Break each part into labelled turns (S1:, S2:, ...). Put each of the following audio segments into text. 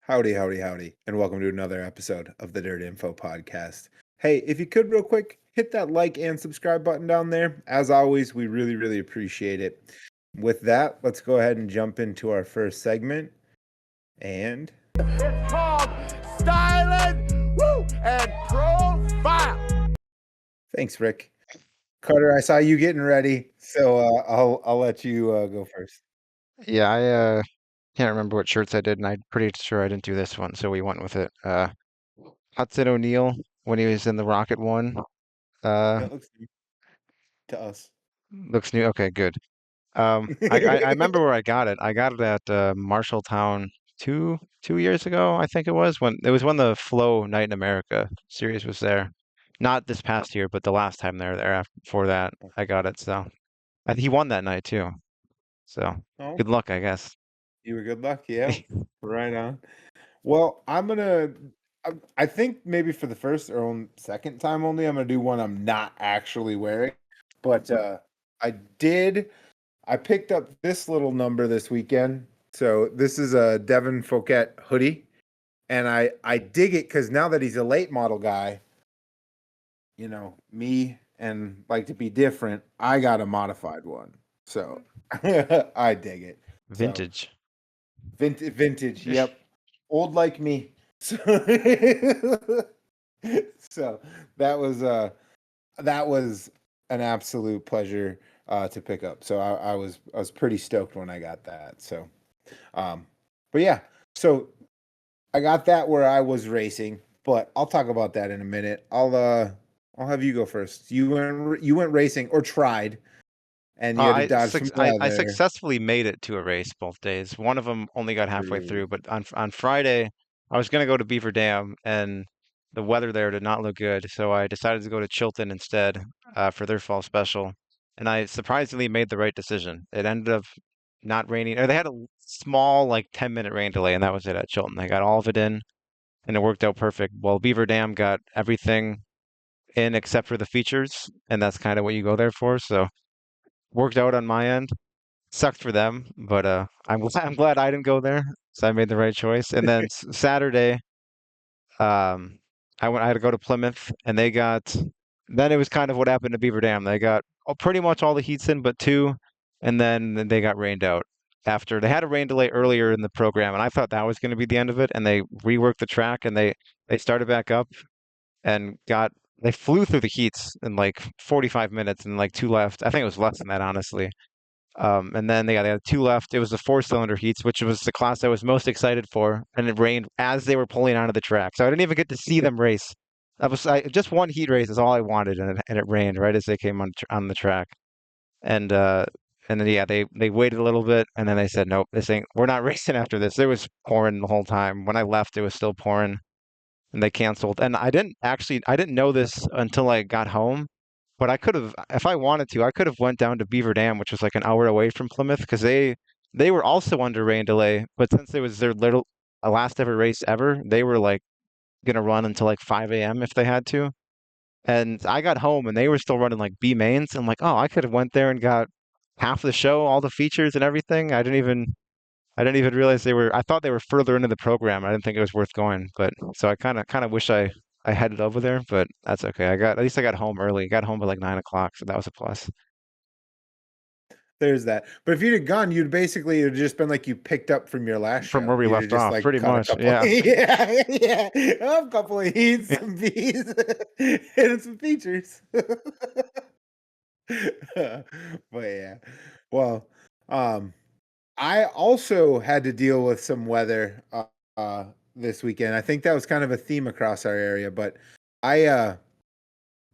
S1: Howdy, howdy, howdy, and welcome to another episode of the DirtInfo podcast. Hey, if you could real quick, hit that like and subscribe button down there. As always, we really, really appreciate it. With that, let's go ahead and jump into our first segment. And
S2: It's called Styling and Profile.
S1: thanks, Rick. Carter, I saw you getting ready, so I'll let you go first.
S3: Yeah, I can't remember what shirts I did, and I'm pretty sure I didn't do this one, so we went with it. Hudson O'Neill when he was in the Rocket one.
S1: It looks new to us.
S3: Looks new. Okay, good. I remember where I got it. I got it at Marshalltown two years ago, I think it was when the Flow Night in America series was there. Not this past year, but the last time they were there after, before that, I got it. So I think he won that night too. So
S1: Oh,
S3: good luck, I guess.
S1: you were good luck. Yeah, right on. Well, I think maybe for the first or second time only, I'm gonna do one I'm not actually wearing. But I picked up this little number this weekend. So this is a Devin Fouquet hoodie. And I dig it because now that he's a late model guy, me and like to be different, I got a modified one. So I dig it. So
S3: Vintage.
S1: vintage, yep. Old like me. So, so that was an absolute pleasure to pick up. So I was pretty stoked when I got that. So but yeah, so I got that where I was racing, but I'll talk about that in a minute. I'll have you go first. You went racing or tried, and you had to dodge some
S3: I
S1: weather.
S3: successfully made it to a race both days. One of them only got halfway through, but on Friday, I was gonna go to Beaver Dam, and the weather there did not look good, so I decided to go to Chilton instead for their fall special, and I surprisingly made the right decision. It ended up not raining, or they had a small like 10-minute rain delay, and that was it at Chilton. They got all of it in, and it worked out perfect. Well, Beaver Dam got everything in except for the features, and that's kind of what you go there for. So worked out on my end. Sucked for them, but I'm glad I didn't go there, so I made the right choice. And then Saturday, um, I had to go to Plymouth, and they got. Then it was kind of what happened to Beaver Dam. They got pretty much all the heats in, but two, and then they got rained out. After they had a rain delay earlier in the program, and I thought that was going to be the end of it, and they reworked the track, and they started back up, and they flew through the heats in like 45 minutes and like two left. I think it was less than that, honestly. And then they had two left. It was the four-cylinder heats, which was the class I was most excited for, and it rained as they were pulling onto the track. So I didn't even get to see them race. Just one heat race is all I wanted, and it rained right as they came on the track. And and then yeah, they waited a little bit, and then they said, nope, this ain't. We're not racing after this. It was pouring the whole time. When I left, it was still pouring, and they canceled. And I didn't know this until I got home, but I could have, if I wanted to, I could have went down to Beaver Dam, which was like an hour away from Plymouth, because they were also under rain delay. But since it was their last ever race ever, they were like gonna run until like 5 a.m. if they had to. And I got home and they were still running like B mains. I'm like, oh, I could have went there and got half the show, all the features and everything. I didn't even realize they were. I thought they were further into the program. I didn't think it was worth going. But so I kind of wish I headed over there. But that's okay. At least I got home early. Got home by like 9 o'clock, so that was a plus.
S1: There's that. But if you'd have gone, it would just been like you picked up from your last
S3: From
S1: show.
S3: where we
S1: You'd have
S3: left
S1: just
S3: off,
S1: like
S3: pretty
S1: caught a
S3: much.
S1: couple.
S3: Yeah.
S1: Yeah, yeah. A couple of heats, some B's, and some features. But yeah. Well, um, I also had to deal with some weather this weekend. I think that was kind of a theme across our area, but I uh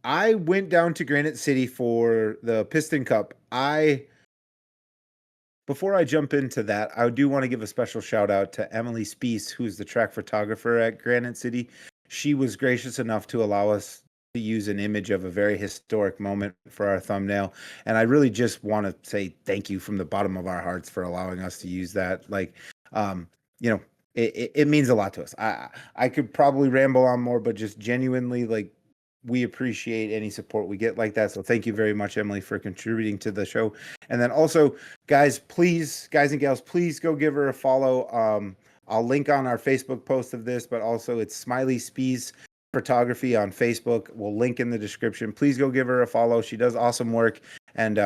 S1: I went down to Granite City for the Piston Cup. I Before I jump into that, I do want to give a special shout out to Emily Spees, who's the track photographer at Granite City. She was gracious enough to allow us to use an image of a very historic moment for our thumbnail. And I really just want to say thank you from the bottom of our hearts for allowing us to use that. Like, um, you know, it means a lot to us. I could probably ramble on more, but just genuinely, like, we appreciate any support we get like that. So thank you very much, Emily, for contributing to the show. And then also, guys and gals, please go give her a follow I'll link on our Facebook post of this, but also it's Smiley Spees Photography on Facebook. We'll link in the description. Please go give her a follow. She does awesome work, and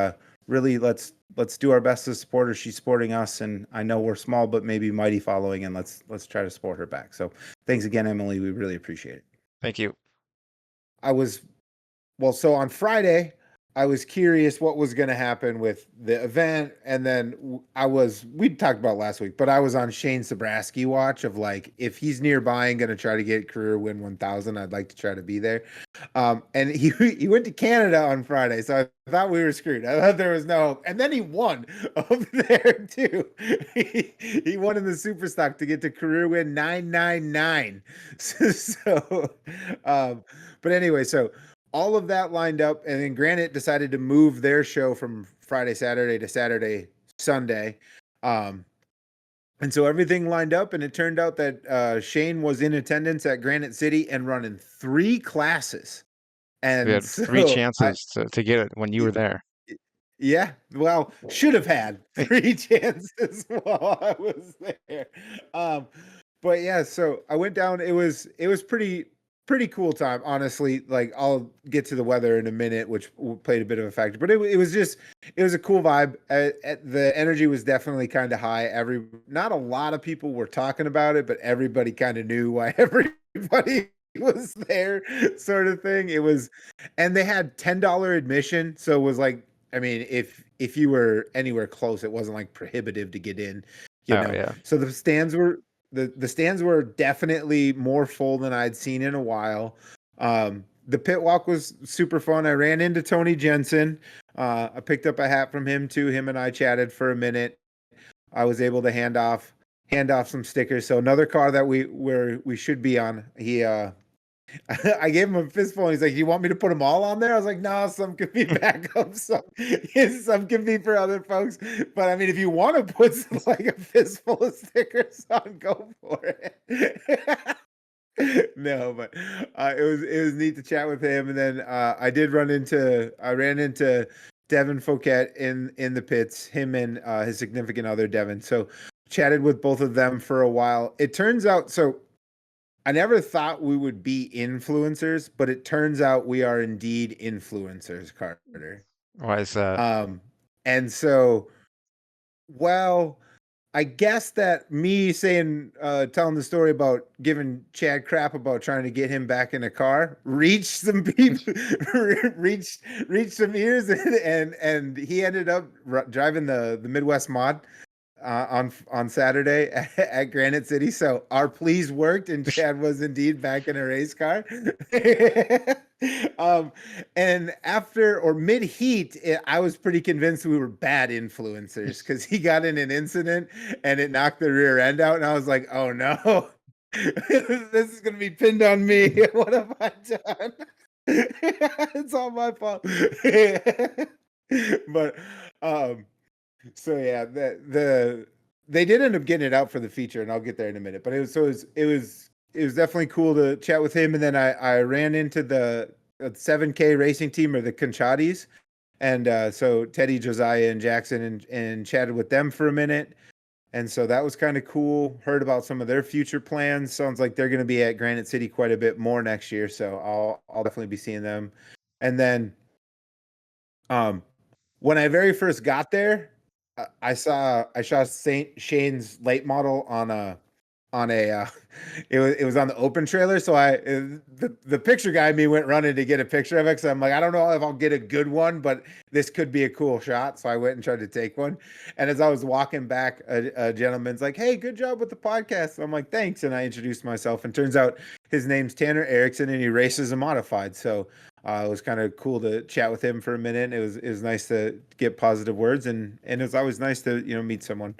S1: really let's do our best to support her. She's supporting us, and I know we're small but maybe mighty following, and let's try to support her back. So thanks again, Emily. We really appreciate it.
S3: Thank you.
S1: So on Friday, I was curious what was going to happen with the event. And then we talked about last week, but I was on Shane Sabraski watch of like, if he's nearby and going to try to get career win 1000, I'd like to try to be there. And he went to Canada on Friday. So I thought we were screwed. I thought there was no hope. And then he won over there too. He won in the super stock to get to career win 999. But anyway, so all of that lined up, and then Granite decided to move their show from Friday, Saturday to Saturday, Sunday. And so everything lined up, and it turned out that Shane was in attendance at Granite City and running 3 classes. And
S3: We had 3 chances to get it when you were there.
S1: Yeah, well, should have had 3 chances while I was there. But yeah, so I went down. It was pretty cool time, honestly. Like, I'll get to the weather in a minute, which played a bit of a factor, but it was a cool vibe. The energy was definitely kind of high. Not a lot of people were talking about it, but everybody kind of knew why everybody was there, sort of thing. And they had $10 admission, so it was like, I mean, if you were anywhere close, it wasn't like prohibitive to get in, you know.
S3: Yeah.
S1: So the stands were definitely more full than I'd seen in a while. The pit walk was super fun. I ran into Tony Jensen. I picked up a hat from him too. Him and I chatted for a minute. I was able to hand off some stickers. So another car that we should be on. I gave him a fistful, and he's like, "You want me to put them all on there?" I was like, "No, some could be backup, some can be for other folks." But I mean, if you want to put like a fistful of stickers on, go for it. No, but it was neat to chat with him, and then I ran into Devin Fouquet in the pits. Him and his significant other Devin. So chatted with both of them for a while. It turns out so. I never thought we would be influencers, but it turns out we are indeed influencers, Carter.
S3: Why is that?
S1: And so, well, I guess that me telling the story about giving Chad crap about trying to get him back in a car reached some people, reached some ears, and he ended up driving the Midwest Mod on Saturday at Granite City. So our pleas worked, and Chad was indeed back in a race car. And after or mid heat, I was pretty convinced we were bad influencers because he got in an incident and it knocked the rear end out, and I was like, "Oh no, this is gonna be pinned on me. What have I done?" It's all my fault. But so yeah, they did end up getting it out for the feature, and I'll get there in a minute. But it was definitely cool to chat with him. And then I ran into the 7K racing team, or the Conchatis, and so Teddy, Josiah, and Jackson, and chatted with them for a minute. And so that was kind of cool. Heard about some of their future plans. Sounds like they're going to be at Granite City quite a bit more next year. So I'll definitely be seeing them. And then, when I very first got there, I saw Shane's late model on a it was on the open trailer. So the picture guy in me went running to get a picture of it. So I'm like, I don't know if I'll get a good one, but this could be a cool shot. So I went and tried to take one. And as I was walking back, a gentleman's like, "Hey, good job with the podcast." So I'm like, "Thanks." And I introduced myself, and turns out his name's Tanner Erickson, and he races a modified. So it was kind of cool to chat with him for a minute. It was nice to get positive words, and it was always nice to meet someone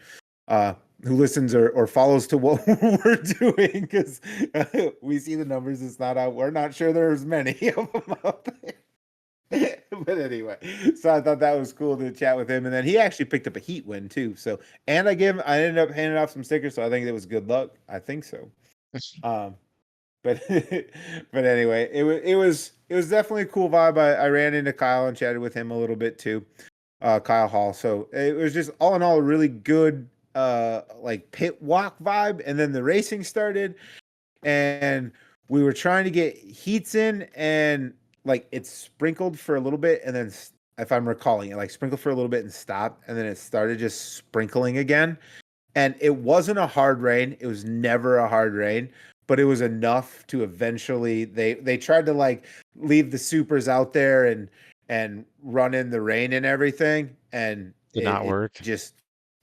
S1: who listens or follows to what we're doing, because we see the numbers. It's not out. We're not sure there's many of them out there. But anyway, so I thought that was cool to chat with him, and then he actually picked up a heat win too. So, and I ended up handing off some stickers. So I think it was good luck. I think so. But anyway, it was definitely a cool vibe. I ran into Kyle and chatted with him a little bit too, Kyle Hall. So it was just all in all a really good like pit walk vibe, and then the racing started, and we were trying to get heats in, and like it sprinkled for a little bit, and then if I'm recalling it, like sprinkled for a little bit and stopped, and then it started just sprinkling again. And it wasn't a hard rain. It was never a hard rain, but it was enough to eventually they tried to like leave the supers out there and run in the rain and everything, and
S3: Did not
S1: it
S3: work.
S1: just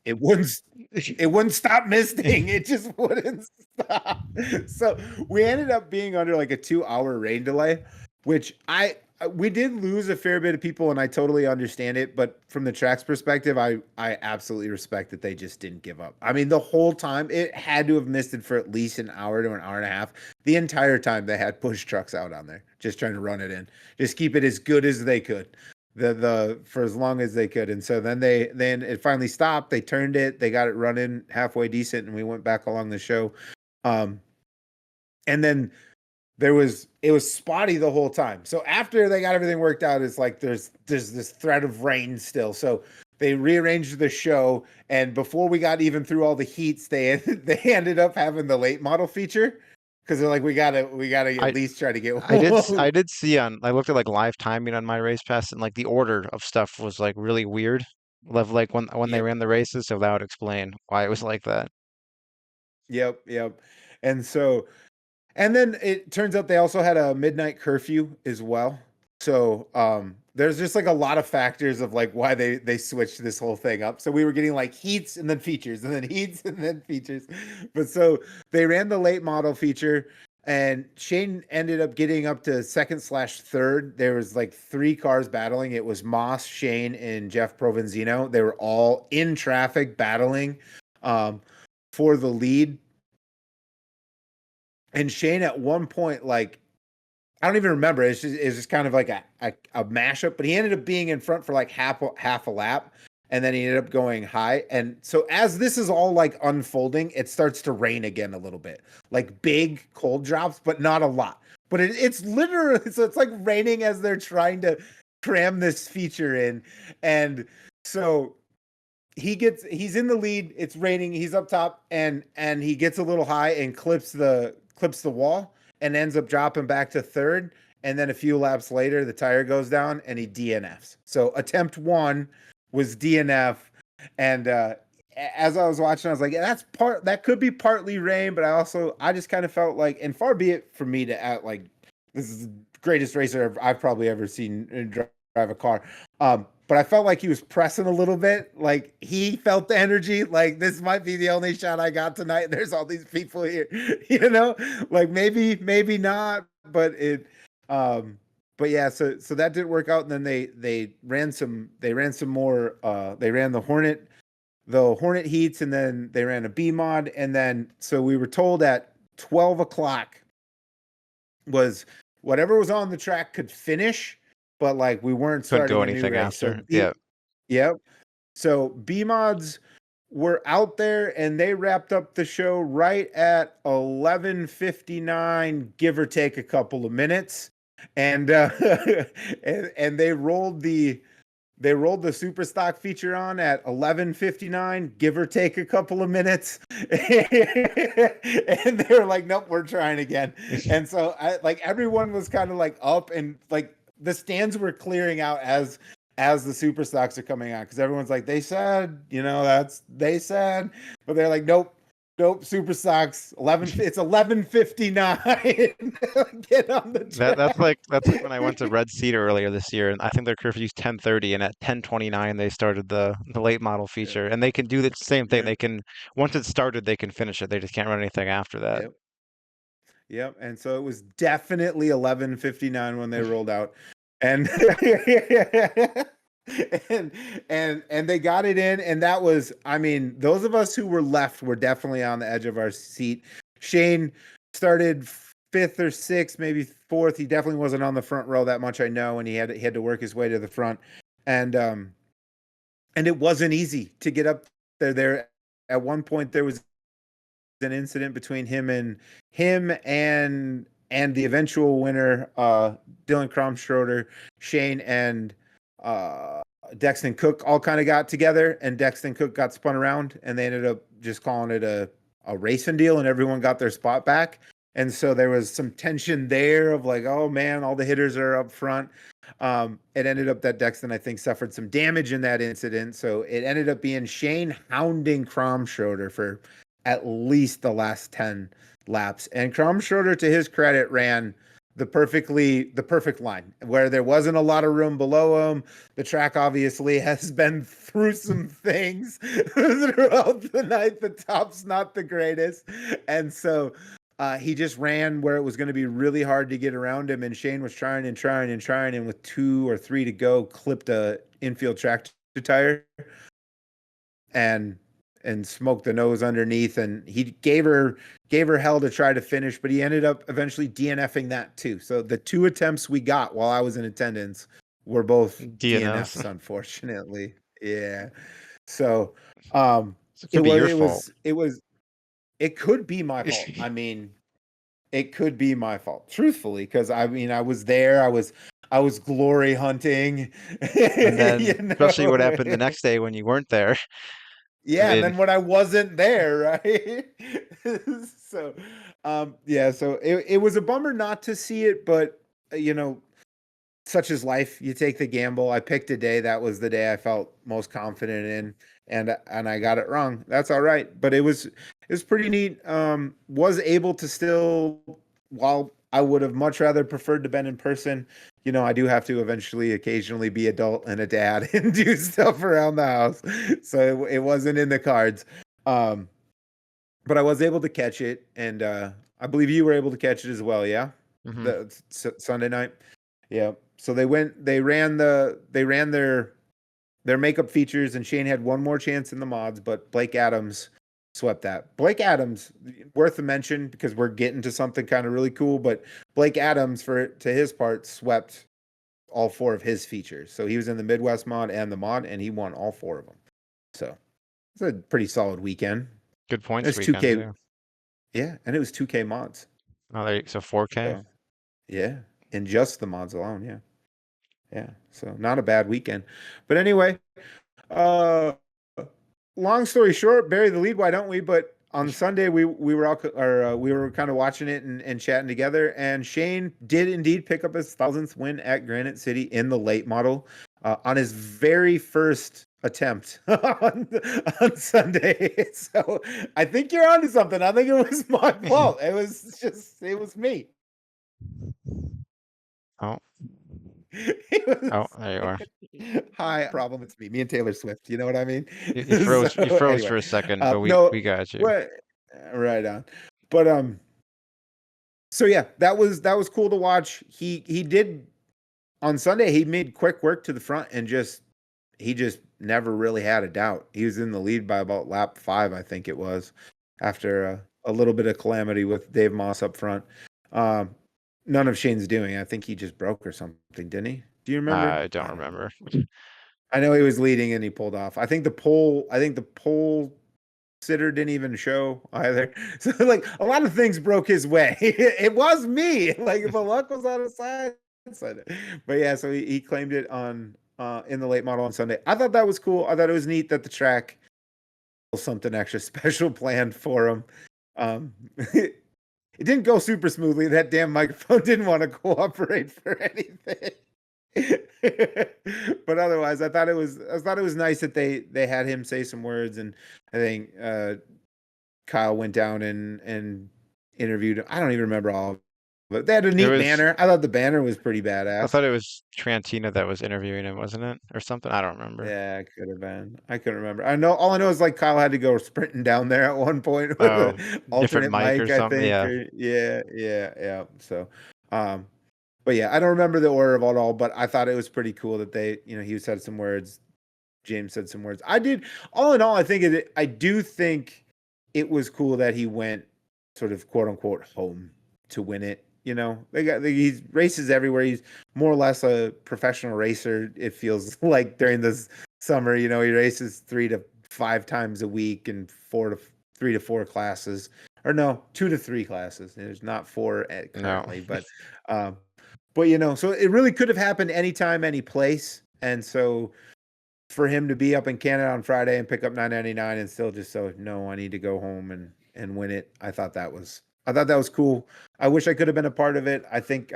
S1: it wouldn't it wouldn't stop misting. It just wouldn't stop. So we ended up being under like a 2-hour rain delay, which we did lose a fair bit of people, and I totally understand it. But from the track's perspective, I absolutely respect that they just didn't give up. I mean, the whole time it had to have misted for at least an hour to an hour and a half. The entire time they had push trucks out on there, just trying to run it in, just keep it as good as they could. For as long as they could. And so then it finally stopped. They turned it, they got it running halfway decent, and we went back along the show. And then it was spotty the whole time. So after they got everything worked out, it's like there's this threat of rain still. So they rearranged the show, and before we got even through all the heats, they ended up having the late model feature. Because they're like, we gotta at least try to get one.
S3: I did see I looked at like live timing on my race pass, and like the order of stuff was like really weird. Like when they
S1: Yep.
S3: ran the races, so that would explain why it was like that.
S1: Yep. And so, and then it turns out they also had a midnight curfew as well. So there's just like a lot of factors of like why they switched this whole thing up. So we were getting like heats and then features and then heats and then features. But so they ran the late model feature, and Shane ended up getting up to second/third. There was like 3 cars battling. It was Moss, Shane, and Jeff Provenzino. They were all in traffic battling for the lead. And Shane at one point, like, I don't even remember. It's just kind of like a mashup, but he ended up being in front for like half a lap, and then he ended up going high. And so as this is all like unfolding, it starts to rain again a little bit, like big cold drops, but not a lot. But it's literally, so it's like raining as they're trying to cram this feature in. And so he's in the lead, it's raining, he's up top, and he gets a little high and clips the wall and ends up dropping back to third. And then a few laps later, the tire goes down and he DNFs. So attempt 1 was DNF. And as I was watching, I was like, yeah, that could be partly rain, but I just kind of felt like, and far be it for me to act like this is the greatest racer I've probably ever seen drive a car. But I felt like he was pressing a little bit. Like he felt the energy. Like this might be the only shot I got tonight. There's all these people here, like maybe not, but but yeah. So that didn't work out. And then they ran some more. They ran the Hornet heats, and then they ran a B mod, and then so we were told at 12 o'clock was whatever was on the track could finish. But like we weren't
S3: Couldn't
S1: starting
S3: go
S1: a new
S3: anything
S1: race.
S3: after.
S1: So
S3: Yeah.
S1: Yep. So B mods were out there, and they wrapped up the show right at 11:59, give or take a couple of minutes. And and they rolled the super stock feature on at 11:59, give or take a couple of minutes. And they were like, nope, we're trying again. And so everyone was kind of like up, and like the stands were clearing out as the super stocks are coming out, because everyone's like, they said, they said, but they're like, nope, super stocks, it's 11:59. Get on the track.
S3: That's like when I went to Red Cedar earlier this year, and I think their curfew's 10:30, and at 10:29 they started the late model feature, and they can do the same thing.
S1: Yeah.
S3: They can, once it's started, they can finish it. They just can't run anything after that.
S1: Yep. And so it was definitely 11:59 when they rolled out, and and they got it in, and that was, I mean, those of us who were left were definitely on the edge of our seat. Shane started 5th or 6th, maybe 4th. He definitely wasn't on the front row that much, I know, and he had to work his way to the front, and it wasn't easy to get up there. There at one point there was an incident between him and the eventual winner, Dylan Kromschroeder, Shane, and Dexton Cook all kind of got together, and Dexton Cook got spun around, and they ended up just calling it a racing deal, and everyone got their spot back. And so there was some tension there of like, oh man, all the hitters are up front. It ended up that Dexton, I think, suffered some damage in that incident. So it ended up being Shane hounding Kromschroeder for at least the last 10 laps. And Kromschroeder, to his credit, ran the perfect line where there wasn't a lot of room below him. The track obviously has been through some things throughout the night. The top's not the greatest. And so he just ran where it was going to be really hard to get around him. And Shane was trying. And with 2 or 3 to go, clipped a infield track tire and smoked the nose underneath, and he gave her hell to try to finish, but he ended up eventually DNFing that too. So the 2 attempts we got while I was in attendance were both DNFs, unfortunately. Yeah. So
S3: it could be your fault.
S1: It could be my fault. I mean, it could be my fault, truthfully, because I mean I was there, I was glory hunting.
S3: And then especially what happened the next day when you weren't there.
S1: Yeah, and then when I wasn't there, right? So, yeah, so it was a bummer not to see it, but such is life. You take the gamble. I picked a day that was the day I felt most confident in, and I got it wrong. That's all right, but it was pretty neat. Was able to still, while I would have much rather preferred to been in person, I do have to occasionally be adult and a dad and do stuff around the house. So it wasn't in the cards. But I was able to catch it, and I believe you were able to catch it as well, yeah?
S3: Mm-hmm.
S1: The Sunday night. Yeah. So they ran their makeup features, and Shane had one more chance in the mods, but Blake Adams swept that. Blake Adams, worth a mention because we're getting to something kind of really cool, but Blake Adams, to his part, swept all 4 of his features. So he was in the Midwest mod and the mod, and he won all 4 of them. So it's a pretty solid weekend.
S3: Good points.
S1: It's 2K. Too. Yeah, and it was 2K mods.
S3: Oh, so 4K.
S1: So, yeah, in just the mods alone. Yeah, yeah. So not a bad weekend. But anyway, long story short, bury the lead. Why don't we? But on Sunday, we were kind of watching it and chatting together. And Shane did indeed pick up his 1000th win at Granite City in the late model on his very first attempt on Sunday. So I think you're onto something. I think it was my fault. It was me.
S3: Oh.
S1: Oh,
S3: there you are.
S1: Hi, problem. It's me and Taylor Swift. You know what I mean?
S3: You froze anyway, for a second, but we got you.
S1: Right on. But so yeah, that was cool to watch. He did on Sunday. He made quick work to the front and he just never really had a doubt. He was in the lead by about lap 5, I think it was, after a little bit of calamity with Dave Moss up front. None of Shane's doing. I think he just broke or something, didn't he? Do you remember?
S3: I don't remember.
S1: I know he was leading and he pulled off. I think the pole sitter didn't even show either. So like a lot of things broke his way. It was me. Like the luck was on his side. But yeah, so he claimed it on in the late model on Sunday. I thought that was cool. I thought it was neat that the track something extra special planned for him. It didn't go super smoothly. That damn microphone didn't want to cooperate for anything. But otherwise, I thought it was nice that they had him say some words, and I think Kyle went down and interviewed him. I don't even remember all of it. But they had a neat banner. I thought the banner was pretty badass.
S3: I thought it was Trantina that was interviewing him, wasn't it? Or something? I don't remember.
S1: Yeah, it could have been. I couldn't remember. All I know is like Kyle had to go sprinting down there at one point with an alternate mic or something. I think. Yeah. So, but yeah, I don't remember the order of it all, but I thought it was pretty cool that he said some words. James said some words. I did. All in all, I do think it was cool that he went sort of quote unquote home to win it. He races everywhere. He's more or less a professional racer. It feels like during this summer, he races 3 to 5 times a week and 3 to 4 classes, or no, 2 to 3 classes. There's not 4 currently, no. But so it really could have happened anytime, any place. And so for him to be up in Canada on Friday and pick up 999 and still just so no, I need to go home and win it. I thought that was cool. I wish I could have been a part of it. I think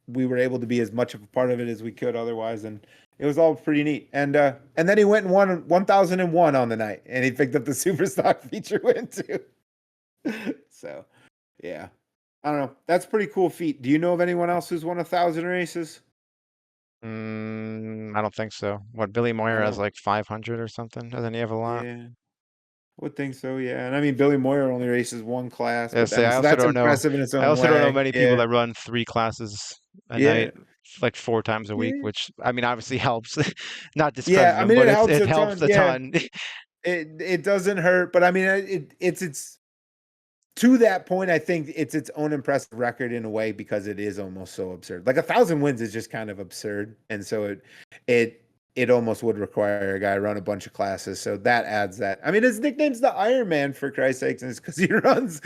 S1: we were able to be as much of a part of it as we could otherwise, and it was all pretty neat. And then he went and won 1001 on the night, and he picked up the super stock feature win too. So yeah, I don't know. That's a pretty cool feat. Do you know of anyone else who's won 1,000 races?
S3: I don't think so. What, Billy
S1: I
S3: Moyer has
S1: don't.
S3: like 500 or something? Doesn't he have a lot?
S1: Yeah, I would think so. Yeah, and I mean Billy Moyer only races one class,
S3: Yeah,
S1: but I
S3: say
S1: mean
S3: I
S1: so
S3: also
S1: that's
S3: don't know.
S1: impressive in its
S3: I
S1: own
S3: also don't know
S1: way.
S3: many people
S1: Yeah,
S3: that run 3 classes a
S1: yeah,
S3: night, like 4 times a week,
S1: yeah,
S3: which I mean obviously helps. Not
S1: yeah.
S3: discrediting
S1: I
S3: them,
S1: mean
S3: but
S1: it helps
S3: it
S1: a
S3: helps
S1: ton.
S3: a
S1: Yeah,
S3: ton.
S1: it doesn't hurt, but I mean it's to that point. I think it's its own impressive record in a way because it is almost so absurd. Like 1,000 wins is just kind of absurd, and so it it almost would require a guy run a bunch of classes. So that adds that. I mean, his nickname's the Iron Man for Christ's sakes, and it's because he runs,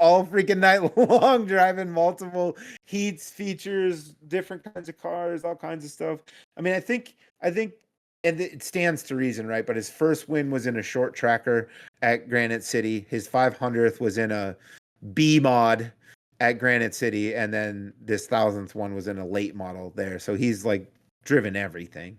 S1: all freaking night long, driving multiple heats, features, different kinds of cars, all kinds of stuff. I think, and it stands to reason, right? But his first win was in a short tracker at Granite City. His 500th was in a B mod at Granite City, and then this 1,000th one was in a late model there. So he's like driven everything,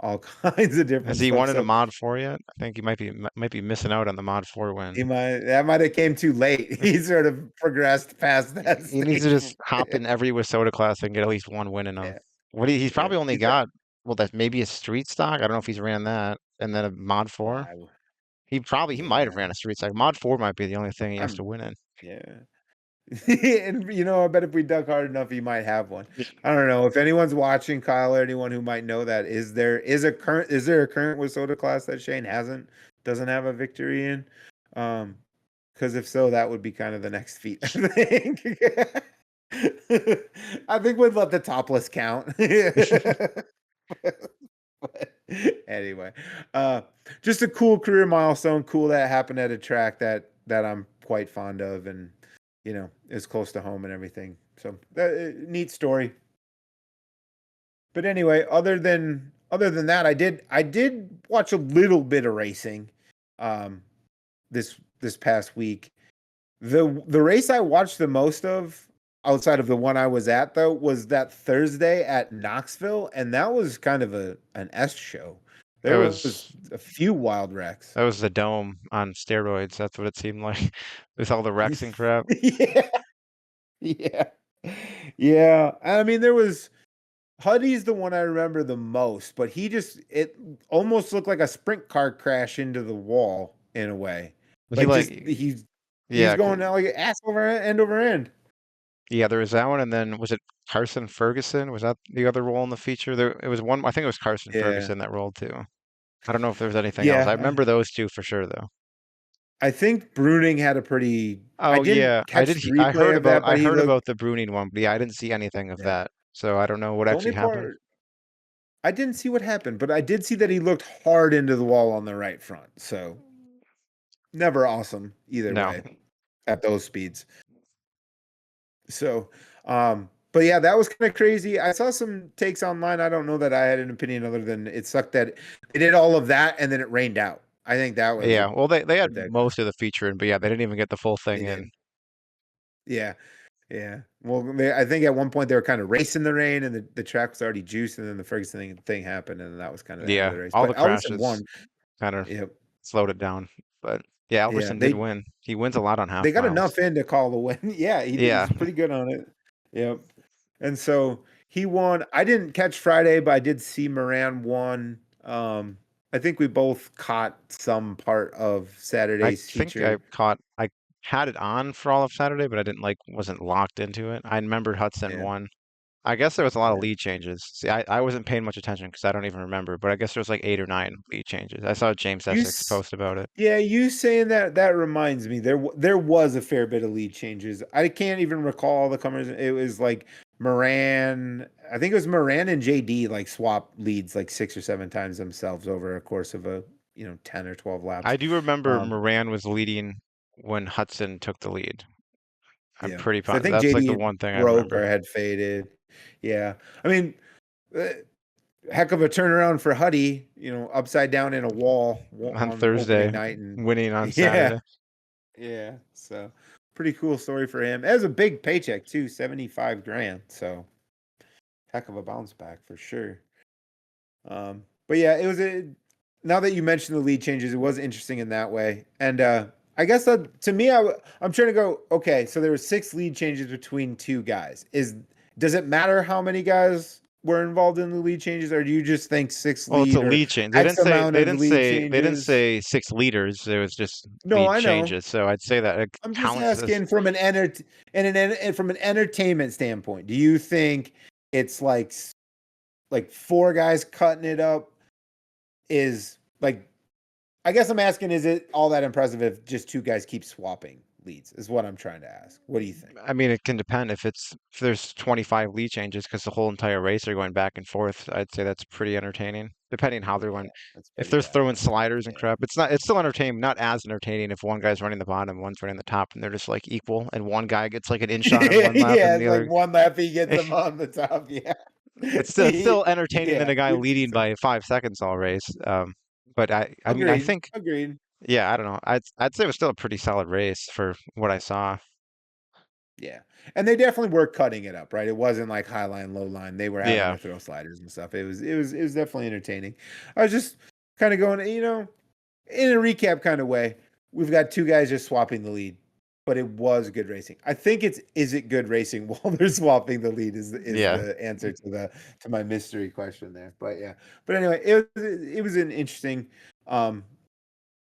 S1: all kinds of
S3: Has
S1: different
S3: he
S1: stuff.
S3: won in a
S1: So
S3: Mod 4 yet? I think he might be missing out on the Mod 4 win.
S1: that might have came too late. He sort of progressed past that
S3: He needs to
S1: stage.
S3: just hop in every Wissota class and get at least one win in them.
S1: Yeah,
S3: He's
S1: yeah.
S3: probably only
S1: He's got,
S3: got, well, that's maybe a street stock. I don't know if he's ran that, and then a Mod 4.
S1: I,
S3: He might have
S1: yeah,
S3: ran a street stock. Mod 4 might be the only thing he has to
S1: I'm,
S3: win in.
S1: yeah. And I bet if we dug hard enough, he might have one. I don't know if anyone's watching, Kyle, or anyone who might know that. Is there a current Wissota class that Shane doesn't have a victory in? Because if so, that would be kind of the next feat, I think. I think we'd let the topless count. But anyway, just a cool career milestone. Cool that happened at a track that I'm quite fond of, and is close to home and everything. So neat story. But anyway, other than that, I did watch a little bit of racing, um, this past week. The race I watched the most of outside of the one I was at though was that Thursday at Knoxville, and that was kind of an S show.
S3: It
S1: There was
S3: was
S1: a few wild wrecks.
S3: that was the dome on steroids. That's what it seemed like with all the wrecks and crap.
S1: Yeah, yeah, yeah. I mean, there was Huddy's the one I remember the most, but it almost looked like a sprint car crash into the wall in a way.
S3: He
S1: Like just
S3: like
S1: he's
S3: yeah,
S1: going out like ass over end.
S3: yeah, there was that one, and then was it Carson Ferguson? Was that the other role in the feature? There, it was one. I think it was Carson
S1: Yeah.
S3: Ferguson that rolled too. I don't know if there was anything else. I
S1: Yeah.
S3: remember those two for sure, though.
S1: I think Bruning had a pretty I
S3: Oh
S1: didn't
S3: yeah,
S1: catch the replay of that,
S3: I
S1: but he
S3: heard
S1: looked
S3: about the Bruning one, but yeah, I didn't see anything of
S1: yeah.
S3: that, so I don't know what
S1: The
S3: actually
S1: only
S3: happened.
S1: part I didn't see what happened, but I did see that he looked hard into the wall on the right front. So never awesome either
S3: No,
S1: way at those speeds. So, but yeah, that was kind of crazy. I saw some takes online. I don't know that I had an opinion other than it sucked that they did all of that and then it rained out. I think that was
S3: yeah.
S1: the
S3: Well, they had
S1: part that
S3: most of the feature in, but yeah, they didn't even get the full thing
S1: they
S3: in.
S1: did. Yeah. Yeah. Well, I think at one point they were kind of racing the rain and the track was already juiced, and then the Ferguson thing happened, and that was kind of the end of
S3: Yeah,
S1: the race.
S3: all the
S1: But Ellison
S3: crashes
S1: won.
S3: kind of
S1: Yep.
S3: slowed it down, but yeah,
S1: Yeah.
S3: Alverson did win. He wins a lot on half
S1: They got
S3: miles.
S1: enough in to call the win. Yeah, he did.
S3: Yeah,
S1: He's pretty good on it. Yep. And so he won. I didn't catch Friday, but I did see Moran won. I think we both caught some part of
S3: I
S1: Saturday's
S3: think I
S1: feature.
S3: caught. I had it on for all of Saturday, but I didn't wasn't locked into it. I remembered Hudson
S1: Yeah.
S3: won. I guess there was a lot of
S1: Yeah.
S3: lead changes. See, I wasn't paying much attention because I don't even remember, but I guess there was like 8 or 9 lead changes. I saw James
S1: You
S3: Essex
S1: s-
S3: post about it.
S1: yeah, you saying that reminds me. There was a fair bit of lead changes. I can't even recall the comers. It was like Moran. I think it was Moran and JD like swap leads like 6 or 7 times themselves over a course of 10 or 12 laps.
S3: I do remember
S1: Um,
S3: Moran was leading when Hudson took the lead. I'm
S1: Yeah,
S3: pretty
S1: because I think
S3: That's like the
S1: JD
S3: one thing I
S1: broke
S3: remember.
S1: or had faded. Yeah, I mean, uh, heck of a turnaround for Huddy, upside down in a wall
S3: on
S1: on opening
S3: Thursday,
S1: night. And
S3: winning on
S1: yeah,
S3: Saturday.
S1: yeah. So pretty cool story for him. It was a big paycheck too, 75 grand. So heck of a bounce back for sure. But yeah, it was now that you mentioned the lead changes, it was interesting in that way. And I guess that to me, I'm trying to go, okay, so there were 6 lead changes between 2 guys. Does it matter how many guys were involved in the lead changes, or do you just think 6
S3: Well, it's a
S1: lead or
S3: lead change.
S1: X amount of lead
S3: They didn't
S1: changes?
S3: say 6 liters. It was just
S1: No,
S3: lead
S1: I know.
S3: changes. So I'd say that it
S1: I'm just
S3: counts as
S1: asking from from an entertainment standpoint. Do you think it's like 4 guys cutting it up is like, I guess I'm asking, is it all that impressive if just 2 guys keep swapping leads? Is what I'm trying to ask. What do you think?
S3: I mean, it can depend if there's 25 lead changes because the whole entire race are going back and forth. I'd say that's pretty entertaining, depending how they're going.
S1: Yeah, that's
S3: If
S1: pretty
S3: they're throwing
S1: badass.
S3: sliders and
S1: Yeah.
S3: crap, it's still entertaining, not as entertaining if one guy's running the bottom, one's running the top, and they're just like equal, and one guy gets like an inch on him one lap,
S1: Yeah,
S3: and
S1: it's
S3: the
S1: like
S3: other.
S1: one lap he gets them on the top. Yeah.
S3: It's still entertaining than
S1: Yeah,
S3: a guy
S1: which
S3: leading
S1: is
S3: by 5 seconds all race. But I mean, I
S1: agreed.
S3: think,
S1: Agreed.
S3: yeah, I don't know. I'd say it was still a pretty solid race for what I saw.
S1: Yeah. And they definitely were cutting it up, right? It wasn't like high line, low line. They were having
S3: Yeah,
S1: to throw sliders and stuff. It was definitely entertaining. I was just kind of going, in a recap kind of way. We've got 2 guys just swapping the lead, but it was good racing. I think is it good racing while they're swapping the lead is
S3: yeah.
S1: the answer to my mystery question there. But yeah. But anyway, it was an interesting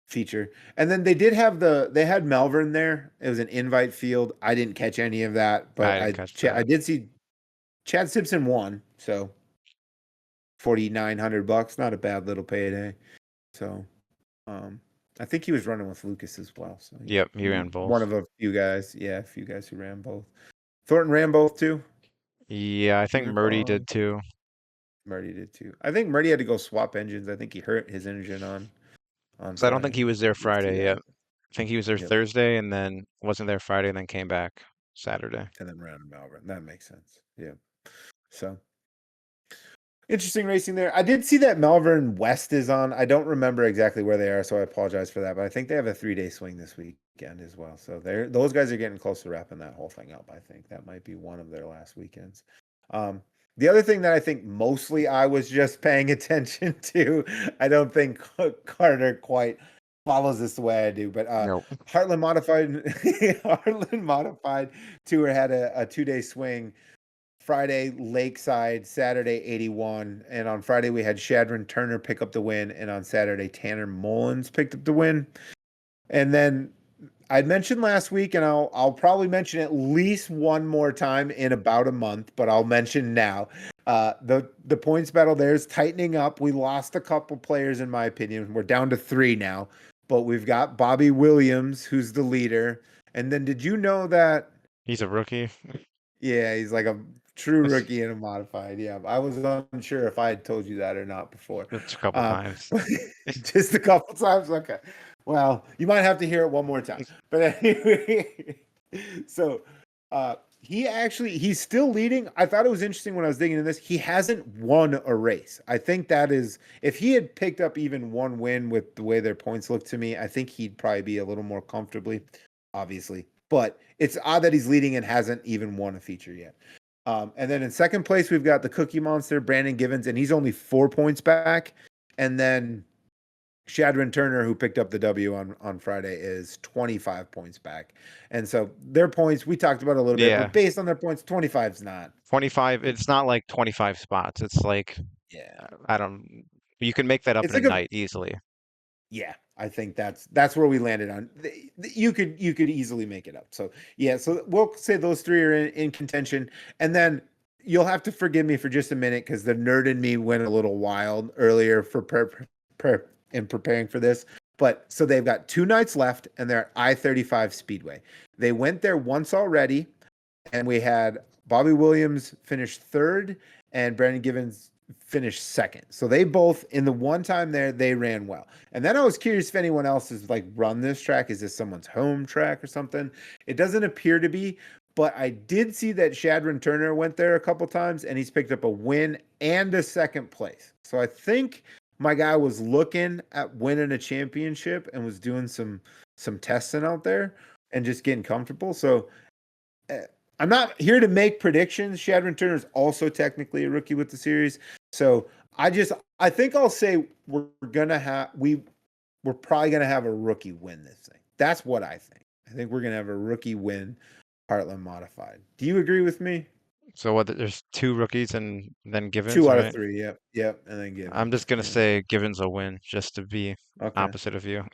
S1: feature. And then they had Melbourne there. It was an invite field. I didn't catch any of that, but
S3: I didn't catch that.
S1: I did see Chad Simpson won. So $4,900, not a bad little payday. So I think he was running with Lucas as well. So
S3: Yep, he ran
S1: one
S3: both.
S1: of a few guys. Yeah, a few guys who ran both. Thornton ran both too.
S3: Yeah, I
S1: Do you
S3: think Murdy
S1: recall?
S3: did too.
S1: Murdy did too. I think Murdy had to go swap engines. I think he hurt his engine on
S3: So I don't think
S1: Friday.
S3: he was there
S1: I did see
S3: Friday
S1: that.
S3: yet. I think he was there
S1: Yep.
S3: Thursday and then wasn't there Friday and then came back Saturday.
S1: And then ran in Melbourne. That makes sense. Yeah. So interesting racing there. I did see that Malvern West is on. I don't remember exactly where they are, so I apologize for that. But I think they have a 3-day swing this weekend as well. So those guys are getting close to wrapping that whole thing up. I think that might be one of their last weekends. The other thing that I think mostly I was just paying attention to, I don't think Carter quite follows this the way I do, but
S3: Nope.
S1: Heartland Modified Tour had a 2-day swing. Friday, Lakeside, Saturday, 81. And on Friday, we had Shadron Turner pick up the win. And on Saturday, Tanner Mullins picked up the win. And then I'd mentioned last week, and I'll probably mention at least one more time in about a month, but I'll mention now. The points battle there is tightening up. We lost a couple players, in my opinion. We're down to 3 now. But we've got Bobby Williams, who's the leader. And then did you know that
S3: He's a rookie.
S1: yeah, he's like a true rookie in a modified. Yeah, I was unsure if I had told you that or not before.
S3: It's a couple
S1: Uh,
S3: times.
S1: just a couple times. Okay. Well, you might have to hear it one more time. But anyway, so he's still leading. I thought it was interesting when I was digging into this. He hasn't won a race. I think that is, if he had picked up even one win with the way their points look to me, I think he'd probably be a little more comfortably, obviously. But it's odd that he's leading and hasn't even won a feature yet. And then in second place, we've got the Cookie Monster, Brandon Givens, and he's only 4 points back. And then Shadron Turner, who picked up the W on Friday, is 25 points back. And so their points, we talked about a little bit,
S3: Yeah,
S1: but based on their points, 25 is not.
S3: 25. It's not like 25 spots. It's like,
S1: Yeah.
S3: I don't, you can make that up
S1: It's
S3: in a
S1: like a
S3: night easily.
S1: yeah, I think that's where we landed on. You could easily make it up. So yeah, so we'll say those 3 are in contention, and then you'll have to forgive me for just a minute because the nerd in me went a little wild earlier for in preparing for this. But so they've got 2 nights left, and they're at I-35 Speedway. They went there once already, and we had Bobby Williams finish 3rd, and Brandon Givens finished 2nd. So they both, in the one time there, they ran well. And then I was curious if anyone else has like run this track. Is this someone's home track or something? It doesn't appear to be, but I did see that Shadron Turner went there a couple times and he's picked up a win and a second place. So I think my guy was looking at winning a championship and was doing some testing out there and just getting comfortable. So I'm not here to make predictions. Shadron Turner is also technically a rookie with the series. So I think I'll say we're probably gonna have a rookie win this thing. That's what I think. I think we're gonna have a rookie win Heartland Modified. Do you agree with me?
S3: So what? There's two rookies and then Givens,
S1: 2 out of
S3: right?
S1: 3. Yep, and then
S3: I'm
S1: Givens.
S3: just gonna
S1: Yeah.
S3: say Givens will win, just to be
S1: Okay.
S3: opposite of you.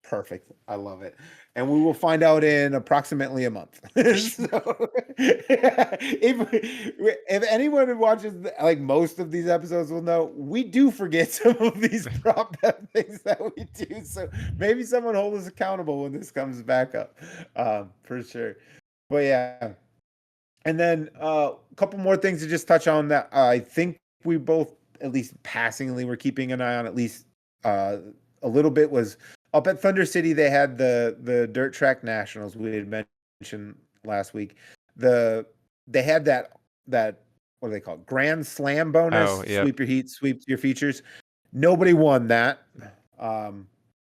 S1: Perfect. I love it. And we will find out in approximately a month. So, if anyone who watches like most of these episodes will know, we do forget some of these prop bet things that we do. So maybe someone hold us accountable when this comes back up, for sure. But yeah. And then a couple more things to just touch on that I think we both, at least passingly, were keeping an eye on, at least a little bit, was up at Thunder City. They had the Dirt Track Nationals we had mentioned last week. They had that what do they call it? Grand Slam bonus.
S3: Oh, yeah.
S1: Sweep your heat, sweep your features. Nobody won that.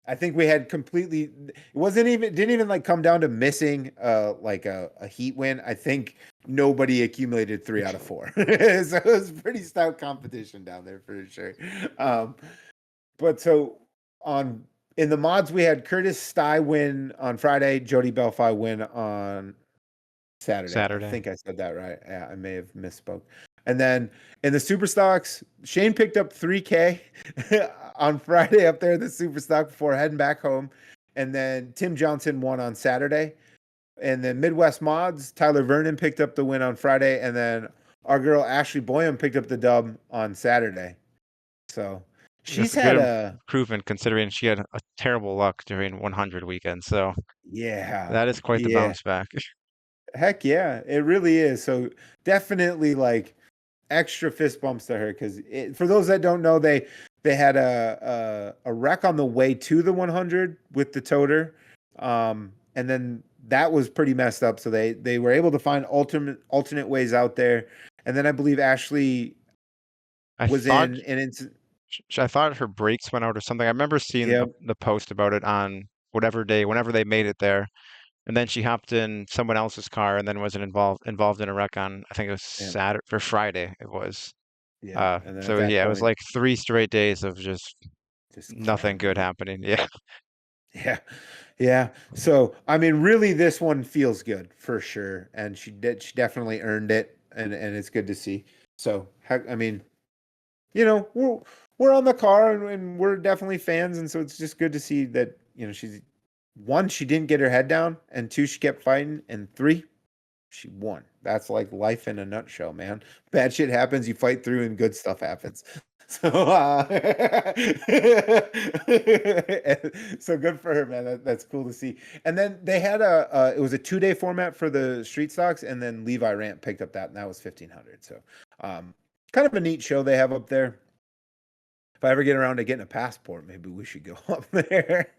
S1: I think we had completely. Didn't even like come down to missing like a heat win. I think nobody accumulated 3 out of 4. So it was pretty stout competition down there for sure. But so in the mods, we had Curtis Sty win on Friday, Jody Belfi win on Saturday. I think I said that right. Yeah, I may have misspoke. And then in the super stocks, Shane picked up 3K on Friday up there, the super stock, before heading back home. And then Tim Johnson won on Saturday. And then Midwest mods, Tyler Vernon picked up the win on Friday. And then our girl Ashley Boyum picked up the dub on Saturday. So she's had a
S3: improvement considering she had a terrible luck during 100 weekend. So that is quite the bounce back.
S1: Heck yeah, it really is. So definitely like extra fist bumps to her, because for those that don't know, they had a wreck on the way to the 100 with the toter, and then that was pretty messed up. So they were able to find alternate ways out there, and then I believe Ashley was in an incident.
S3: I thought her brakes went out or something. I remember seeing the post about it on whatever day, whenever they made it there. And then she hopped in someone else's car and then wasn't involved in a wreck on, I think it was Saturday or Friday it was.
S1: Yeah. And then
S3: so yeah, it was like 3 straight days of just nothing good happening. Yeah.
S1: Yeah. Yeah. So, I mean, really this one feels good for sure. And she definitely earned it. And it's good to see. So, I mean, you know, we're on the car and we're definitely fans. And so it's just good to see that, you know, she's, 1, she didn't get her head down, and 2, she kept fighting, and 3, she won. That's like life in a nutshell, man. Bad shit happens, you fight through, and good stuff happens. So, so good for her, man. That's cool to see. And then they had it was a 2-day format for the street stocks, and then Levi Rant picked up that, and that was 1,500. So, kind of a neat show they have up there. If I ever get around to getting a passport, maybe we should go up there.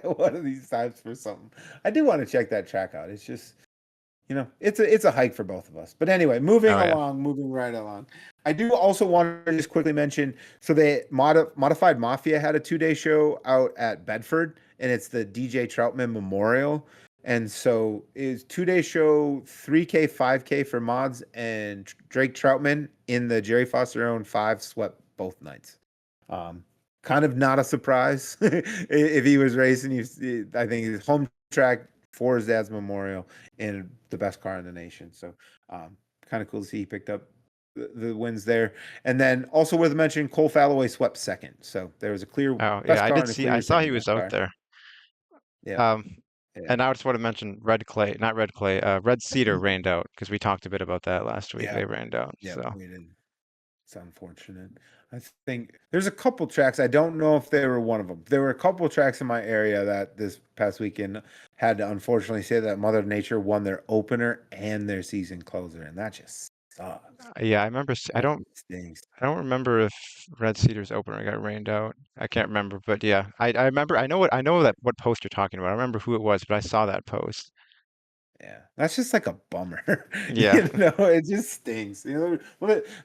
S1: One of these times for something. I do want to check that track out. It's just, you know, it's a hike for both of us. But anyway, moving right along. I do also want to just quickly mention, so they Modified Mafia had a 2-day show out at Bedford, and it's the DJ Troutman Memorial. And so it's 2-day show, 3K, 5K for mods, and Drake Troutman in the Jerry Foster owned 5 swept both nights. Kind of not a surprise if he was racing. I think his home track for his dad's memorial and the best car in the nation. So kind of cool to see he picked up the wins there. And then also worth mentioning, Cole Falloway swept second. So there was a clear.
S3: Oh yeah, I did see. I saw he was out there.
S1: Yeah.
S3: And I just want to mention Red Cedar rained out, because we talked a bit about that last week. They rained out.
S1: Yeah,
S3: so
S1: we did. It's unfortunate. I think there's a couple tracks. I don't know if they were one of them. There were a couple tracks in my area that this past weekend had to unfortunately say that Mother Nature won their opener and their season closer, and that just sucks.
S3: Yeah, I remember. I don't remember if Red Cedar's opener got rained out. I can't remember, but yeah, I remember. I know that what post you're talking about. I remember who it was, but I saw that post.
S1: Yeah, that's just like a bummer.
S3: Yeah,
S1: It just stinks.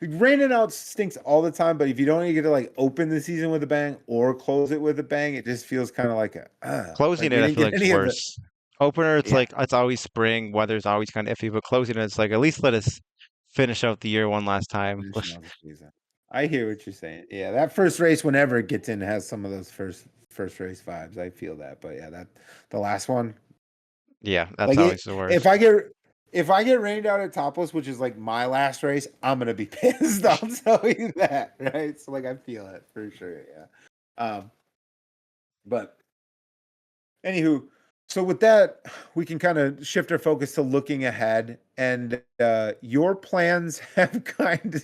S1: Raining out stinks all the time, but if you don't even get to like open the season with a bang or close it with a bang, it just feels kind of like like
S3: closing
S1: we
S3: it I
S1: didn't
S3: feel
S1: get
S3: like is
S1: any of the.
S3: worse. Opener, it's
S1: Yeah,
S3: like it's always spring, weather's always kind of iffy, but closing it, it's like at least let us finish out the year one last time.
S1: finishing out the season. I hear what you're saying. Yeah, that first race, whenever it gets in, has some of those first race vibes. I feel that, but yeah, that the last one,
S3: Yeah, that's
S1: like
S3: always
S1: it,
S3: the
S1: if
S3: worst.
S1: I get if I get rained out at Topless, which is like my last race, I'm gonna be pissed. I'll tell you that, right? So like I feel it for sure. Yeah. But anywho, so with that, we can kind of shift our focus to looking ahead, and your plans have kind of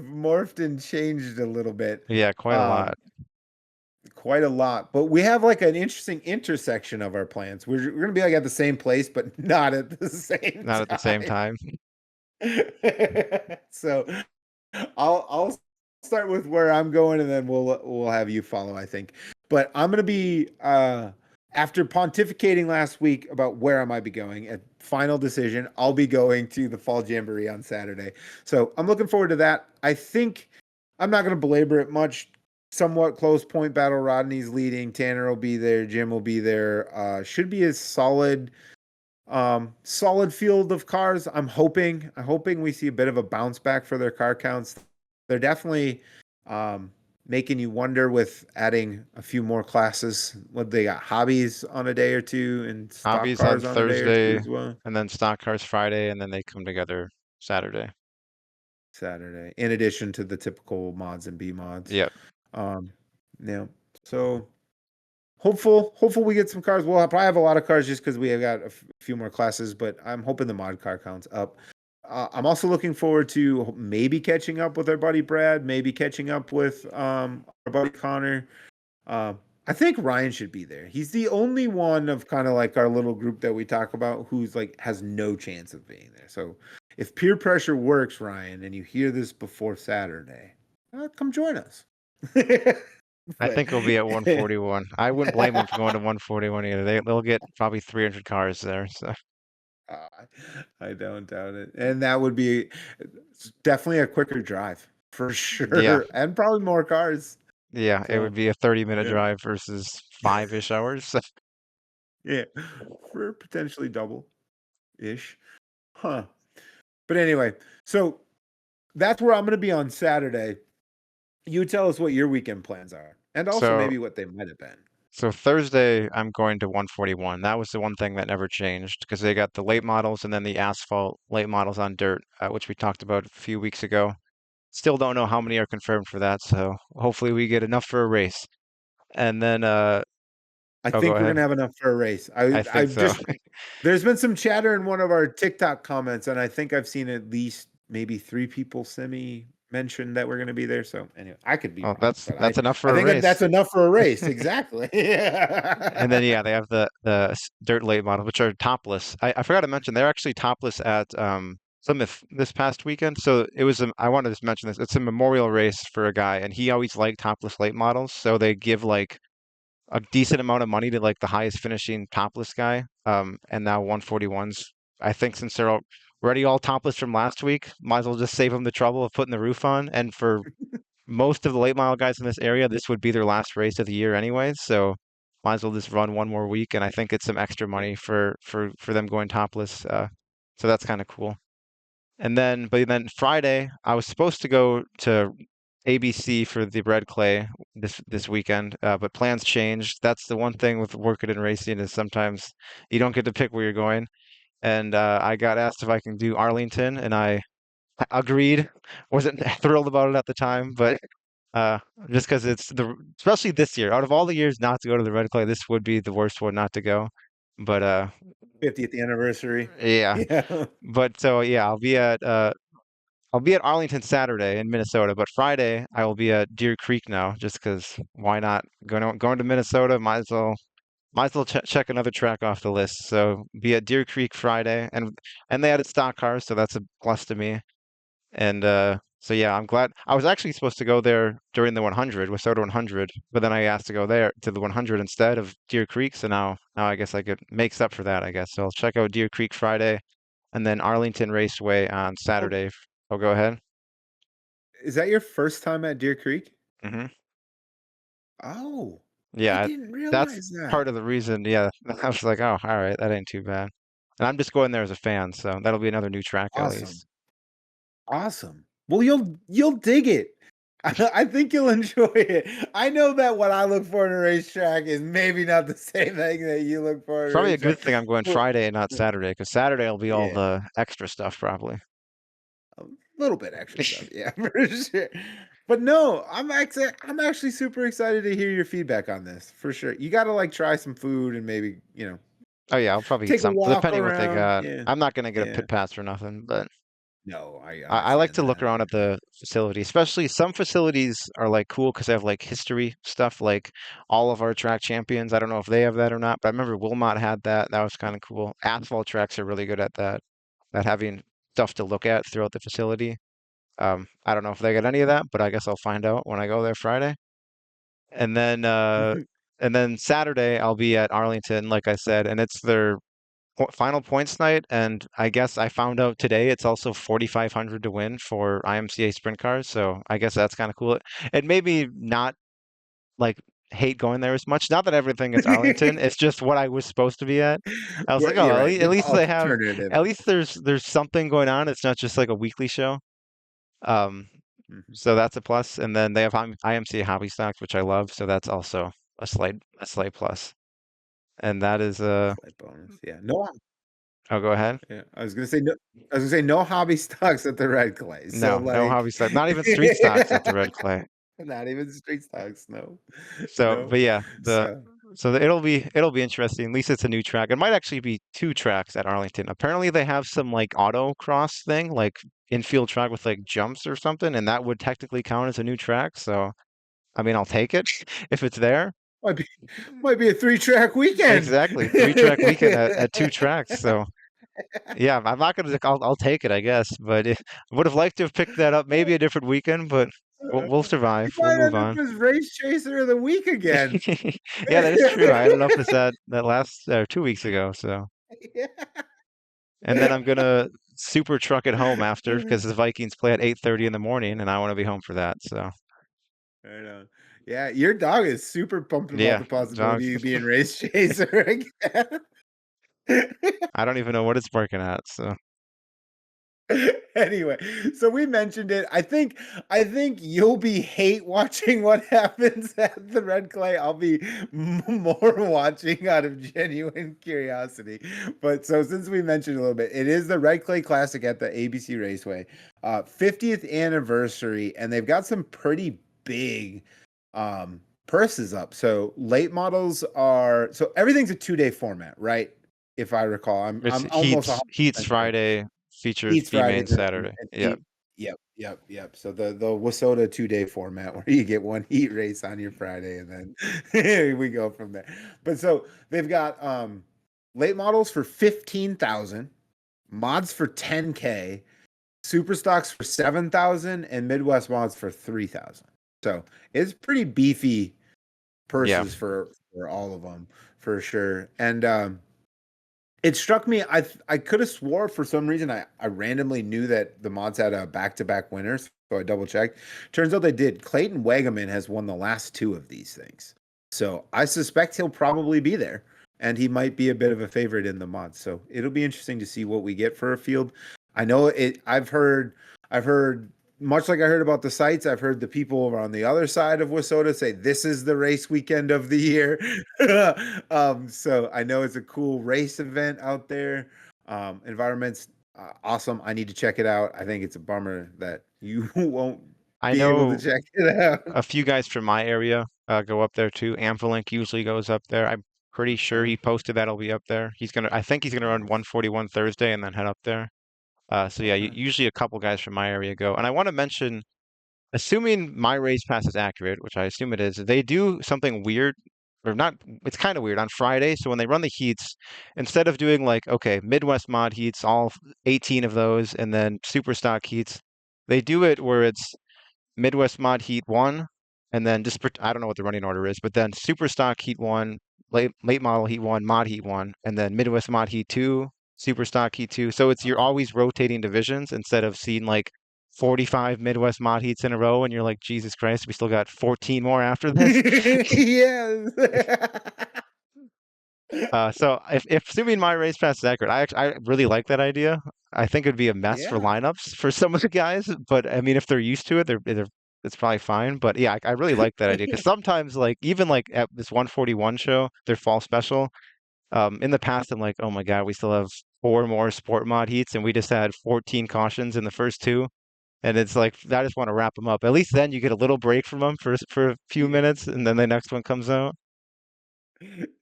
S1: morphed and changed a little bit.
S3: Yeah, quite a
S1: Um,
S3: lot.
S1: quite a lot, but we have like an interesting intersection of our plans. We're gonna be like at the same place, but not at the same
S3: Not at the same
S1: time.
S3: time.
S1: So I'll start with where I'm going, and then we'll have you follow, I think. But I'm gonna be after pontificating last week about where I might be going, at final decision, I'll be going to the Fall Jamboree on Saturday. So I'm looking forward to that. I think I'm not gonna belabor it much. Somewhat close point battle. Rodney's leading. Tanner will be there. Jim will be there. Should be a solid field of cars. I'm hoping we see a bit of a bounce back for their car counts. They're definitely making you wonder with adding a few more classes. What they got, hobbies on a day or two and stock
S3: Hobbies on
S1: cars on a day or two
S3: Thursday,
S1: as well.
S3: and then stock cars Friday, and then they come together Saturday.
S1: Saturday, in addition to the typical mods and B mods.
S3: Yep.
S1: Um, yeah. So hopeful we get some cars. We'll probably have a lot of cars just because we have got a few more classes, but I'm hoping the mod car counts up. I'm also looking forward to maybe catching up with our buddy Brad, maybe catching up with our buddy Connor. I think Ryan should be there. He's the only one of kind of like our little group that we talk about who's like has no chance of being there. So if peer pressure works, Ryan, and you hear this before Saturday, come join us.
S3: I
S1: But
S3: think it'll be at 141. I wouldn't blame them for going to 141 either. They'll get probably 300 cars there. So
S1: uh, I don't doubt it. And that would be definitely a quicker drive for
S3: yeah,
S1: sure. And probably more cars.
S3: yeah, it would
S1: So,
S3: be a 30-minute
S1: yeah.
S3: drive versus 5-ish hours.
S1: Yeah. For potentially double ish. Huh. But anyway, so that's where I'm going to be on Saturday. You tell us what your weekend plans are and also
S3: So
S1: maybe what they might have been.
S3: so Thursday I'm going to 141. That was the one thing that never changed because they got the late models and then the asphalt late models on dirt, which we talked about a few weeks ago. Still don't know how many are confirmed for that, so hopefully we get enough for a race. And then
S1: I
S3: oh, go
S1: think we're
S3: ahead.
S1: gonna have enough for a race.
S3: I think
S1: I've
S3: so.
S1: just there's been some chatter in one of our TikTok comments, and I think I've seen at least maybe 3 people semi mention that we're gonna be there. So anyway, I could be
S3: Well,
S1: wrong,
S3: that's
S1: but I
S3: that's enough
S1: I
S3: for a
S1: think that's
S3: race.
S1: enough for a race. Exactly.
S3: And then yeah, they have the dirt late models, which are topless. I forgot to mention they're actually topless at Plymouth this past weekend. So it was I wanted to mention this. It's a memorial race for a guy, and he always liked topless late models. So they give like a decent amount of money to like the highest finishing topless guy. And now 141s. I think since they're already all topless from last week, might as well just save them the trouble of putting the roof on. And for most of the late model guys in this area, this would be their last race of the year anyway. So might as well just run one more week, and I think it's some extra money for them going topless. So that's kind of cool. But then Friday, I was supposed to go to ABC for the red clay this weekend, but plans changed. That's the one thing with working in racing is sometimes you don't get to pick where you're going. And I got asked if I can do Arlington, and I agreed. Wasn't thrilled about it at the time, but uh, just because especially this year, out of all the years not to go to the red clay, this would be the worst one not to go. But
S1: 50th anniversary.
S3: yeah,
S1: Yeah.
S3: but so yeah, I'll be at Arlington Saturday in Minnesota, but Friday I will be at Deer Creek now, just because why not? Going to Minnesota, might as well check another track off the list. So be at Deer Creek Friday, and they added stock cars, so that's a plus to me. And So yeah, I'm glad. I was actually supposed to go there during the 100, Wissota 100, but then I asked to go there to the 100 instead of Deer Creek. So now I guess I could makes up for that, I guess. So I'll check out Deer Creek Friday, and then Arlington Raceway on
S1: Oh,
S3: Saturday. Oh, go ahead.
S1: is that your first time at Deer Creek?
S3: Hmm.
S1: Oh, I
S3: Yeah,
S1: didn't
S3: that's
S1: realize that.
S3: part of the reason. Yeah, I was like, oh, all right, that ain't too bad. And I'm just going there as a fan, so that'll be another new track at
S1: Awesome.
S3: least.
S1: Awesome. Well, you'll dig it. I think you'll enjoy it. I know that what I look for in a racetrack is maybe not the same thing that you look for
S3: It's
S1: in a
S3: probably a
S1: racetrack.
S3: good thing I'm going
S1: Well,
S3: Friday and not Saturday, because Saturday will be all
S1: yeah,
S3: the extra stuff probably.
S1: a little bit extra stuff, yeah, for sure. But no, I'm actually super excited to hear your feedback on this, for sure. You gotta, like, try some food and maybe,
S3: Oh yeah, I'll probably eat
S1: take a
S3: some,
S1: walk
S3: depending what they
S1: around.
S3: got.
S1: Yeah,
S3: I'm not gonna get a
S1: yeah.
S3: pit pass or nothing, but
S1: No, I
S3: I like
S1: understand
S3: to look
S1: that
S3: around
S1: for
S3: at
S1: sure.
S3: the facility. Especially some facilities are like cool because they have like history stuff, like all of our track champions. I don't know if they have that or not, but I remember Wilmot had that. That was kind of cool. Asphalt tracks are really good at that, at having stuff to look at throughout the facility. I don't know if they got any of that, but I guess I'll find out when I go there Friday. And then Saturday I'll be at Arlington, like I said, and it's their final points night, and I guess I found out today it's also 4,500 to win for IMCA sprint cars. So I guess that's kind of cool. It made me not like hate going there as much. Not that everything is Arlington, it's just what I was supposed to be at. I was like,
S1: You're
S3: oh,
S1: right,
S3: at
S1: the
S3: least they have,
S1: alternative.
S3: at least there's something going on. It's not just like a weekly show. Um,
S1: Mhm.
S3: so that's a plus. And then they have IMCA hobby stocks, which I love. So that's also a slight plus. And that is
S1: Slight bonus, yeah. No,
S3: oh, go ahead.
S1: yeah, I was gonna say no hobby stocks at the red clay, so,
S3: No
S1: like,
S3: hobby stock, not even street stocks at the red clay.
S1: not even street stocks, no.
S3: So,
S1: No.
S3: but yeah,
S1: So
S3: it'll be interesting. At least it's a new track. It might actually be two tracks at Arlington. Apparently, they have some like autocross thing, like infield track with like jumps or something, and that would technically count as a new track. So, I mean, I'll take it if it's there.
S1: might be might be a three-track weekend.
S3: Exactly, three-track weekend at two tracks. So, yeah, I'm not gonna. I'll take it, I guess. But I would have liked to have picked that up maybe a different weekend, but we'll
S1: You
S3: survive. We'll
S1: might
S3: move
S1: end up
S3: on.
S1: as race chaser of the week again.
S3: Yeah, that is true. I had enough of that last 2 weeks ago. So,
S1: Yeah.
S3: and then I'm gonna super truck it home after because the Vikings play at 8:30 in the morning, and I want to be home for that. So,
S1: Right on. Yeah, your dog is super pumped about
S3: yeah,
S1: the possibility
S3: dog.
S1: of you being race chaser again.
S3: I don't even know what it's barking at. So,
S1: Anyway, so we mentioned it. I think you'll be hate watching what happens at the red clay. I'll be more watching out of genuine curiosity. But so since we mentioned a little bit, it is the Red Clay Classic at the ABC Raceway, 50th anniversary, and they've got some pretty big purses up. So late models are so everything's a 2-day format, right? If I recall,
S3: it's
S1: I'm almost
S3: Heats
S1: 100% sure.
S3: Friday, features
S1: Heats
S3: B
S1: Friday
S3: main
S1: and
S3: Saturday.
S1: and
S3: Yeah,
S1: heat. Yep, yep, yep. So the Wasota 2-day format where you get one heat race on your Friday and then we go from there. But so they've got late models for 15,000, mods for 10K, super stocks for 7,000, and Midwest mods for 3,000. So it's pretty beefy
S3: yeah.
S1: purses for all of them for sure. And it struck me. I could have swore for some reason I randomly knew that the mods had a back-to-back winners, so I double checked. Turns out they did. Clayton Wagaman has won the last two of these things, so I suspect he'll probably be there, and he might be a bit of a favorite in the mods. So it'll be interesting to see what we get for a field. I know it. I've heard much like I heard about the sites. I've heard the people over on the other side of Wasota say this is the race weekend of the year. So I know it's a cool race event out there. Environment's awesome. I need to check it out. I think it's a bummer that you won't
S3: I
S1: be able to
S3: know
S1: check it out.
S3: a few guys from my area go up there too. Amphilink usually goes up there. I'm pretty sure he posted that'll be up there. I think he's gonna run
S1: Nice.
S3: 141 Thursday and then head up there. So yeah,
S1: Okay.
S3: usually a couple guys from my area go. And I want to mention, assuming my race pass is accurate, which I assume it is, they do something weird, or not, it's kind of weird on Friday. So when they run the heats, instead of doing like, okay, Midwest mod heats, all 18 of those, and then super stock heats, they do it where it's Midwest Mod Heat 1, and then I don't know what the running order is, but then Super Stock Heat 1, late Model Heat 1, Mod Heat 1, and then Midwest Mod Heat 2, Super Stock Heat 2. So it's you're always rotating divisions instead of seeing like 45 Midwest Mod Heats in a row, and you're like, Jesus Christ, we still got 14 more after this.
S1: Yes.
S3: So if assuming my race pass is accurate, I really like that idea. I think it'd be a mess for
S1: Yeah.
S3: lineups for some of the guys, but I mean, if they're used to it, it's probably fine. But yeah, I really like that idea because sometimes, like even like at this 141 show, their fall special. In the past, I'm like, oh my God, we still have four more sport mod heats, and we just had 14 cautions in the first two. And it's like I just want to wrap them up. At least then you get a little break from them for a few
S1: Yeah.
S3: minutes, and then the next one comes out.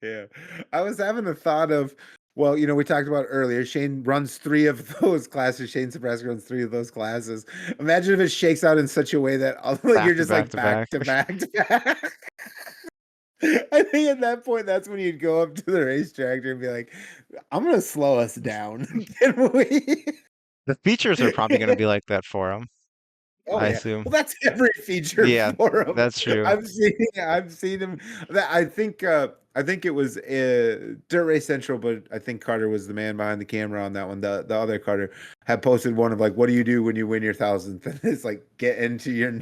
S1: Yeah. I was having a thought of, well, we talked about earlier, Shane runs 3 of those classes. Shane Sabraski runs 3 of those classes. Imagine if it shakes out in such a way that you're
S3: Back to
S1: just
S3: back
S1: like
S3: to back.
S1: back to back to back. I think at that point, that's when you'd go up to the race tractor and be like, I'm going to slow us down. Can we?
S3: The features are probably going to be like that for them,
S1: Oh
S3: I
S1: yeah. Well,
S3: assume.
S1: that's every feature
S3: Yeah,
S1: for him.
S3: that's true.
S1: I've seen him. I think it was Dirt Race Central, but I think Carter was the man behind the camera on that one. The other Carter had posted one of like, what do you do when you win your 1,000th? And it's like get into your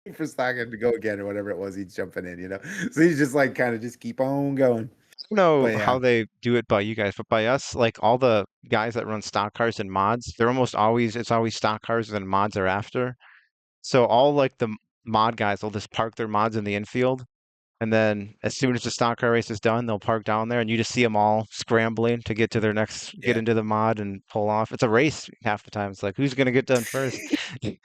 S1: super stock and to go again or whatever it was. He's jumping in. So he's just like kind of just keep on going.
S3: Don't know
S1: But yeah,
S3: how they do it by you guys, but by us, like all the guys that run stock cars and mods, it's always stock cars and then mods are after. So all like the mod guys will just park their mods in the infield, and then as soon as the stock car race is done, they'll park down there, and you just see them all scrambling to get to get
S1: yeah.
S3: into the mod and pull off. It's a race half the time. It's like who's gonna get done first?
S1: They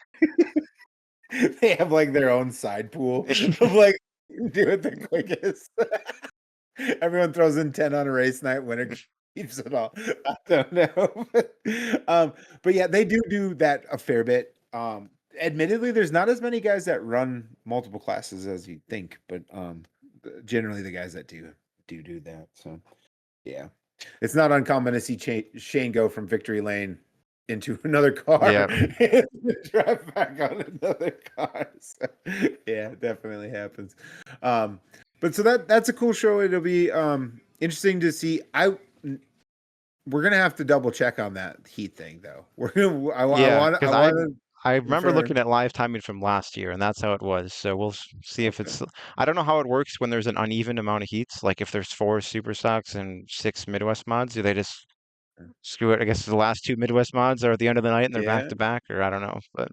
S1: have like their own side pool of like do it the quickest. Everyone throws in 10 on a race night, winner keeps it all. I don't know. But yeah, they do that a fair bit. Admittedly, there's not as many guys that run multiple classes as you think, but generally the guys that do that. So yeah. It's not uncommon to see Shane go from victory lane into another car
S3: Yeah,
S1: and drive back on another car. So, yeah, it definitely happens. But so that's a cool show. It'll be interesting to see. We're gonna have to double check on that heat thing though. I
S3: yeah,
S1: want
S3: because
S1: to
S3: I remember looking
S1: confirm.
S3: at live timing from last year, and that's how it was. So we'll see if
S1: Okay.
S3: it's. I don't know how it works when there's an uneven amount of heats. Like if there's four super stocks and six Midwest mods, do they just screw it? I guess the last two Midwest mods are at the end of the night and they're back
S1: Yeah.
S3: to back, or I don't know. But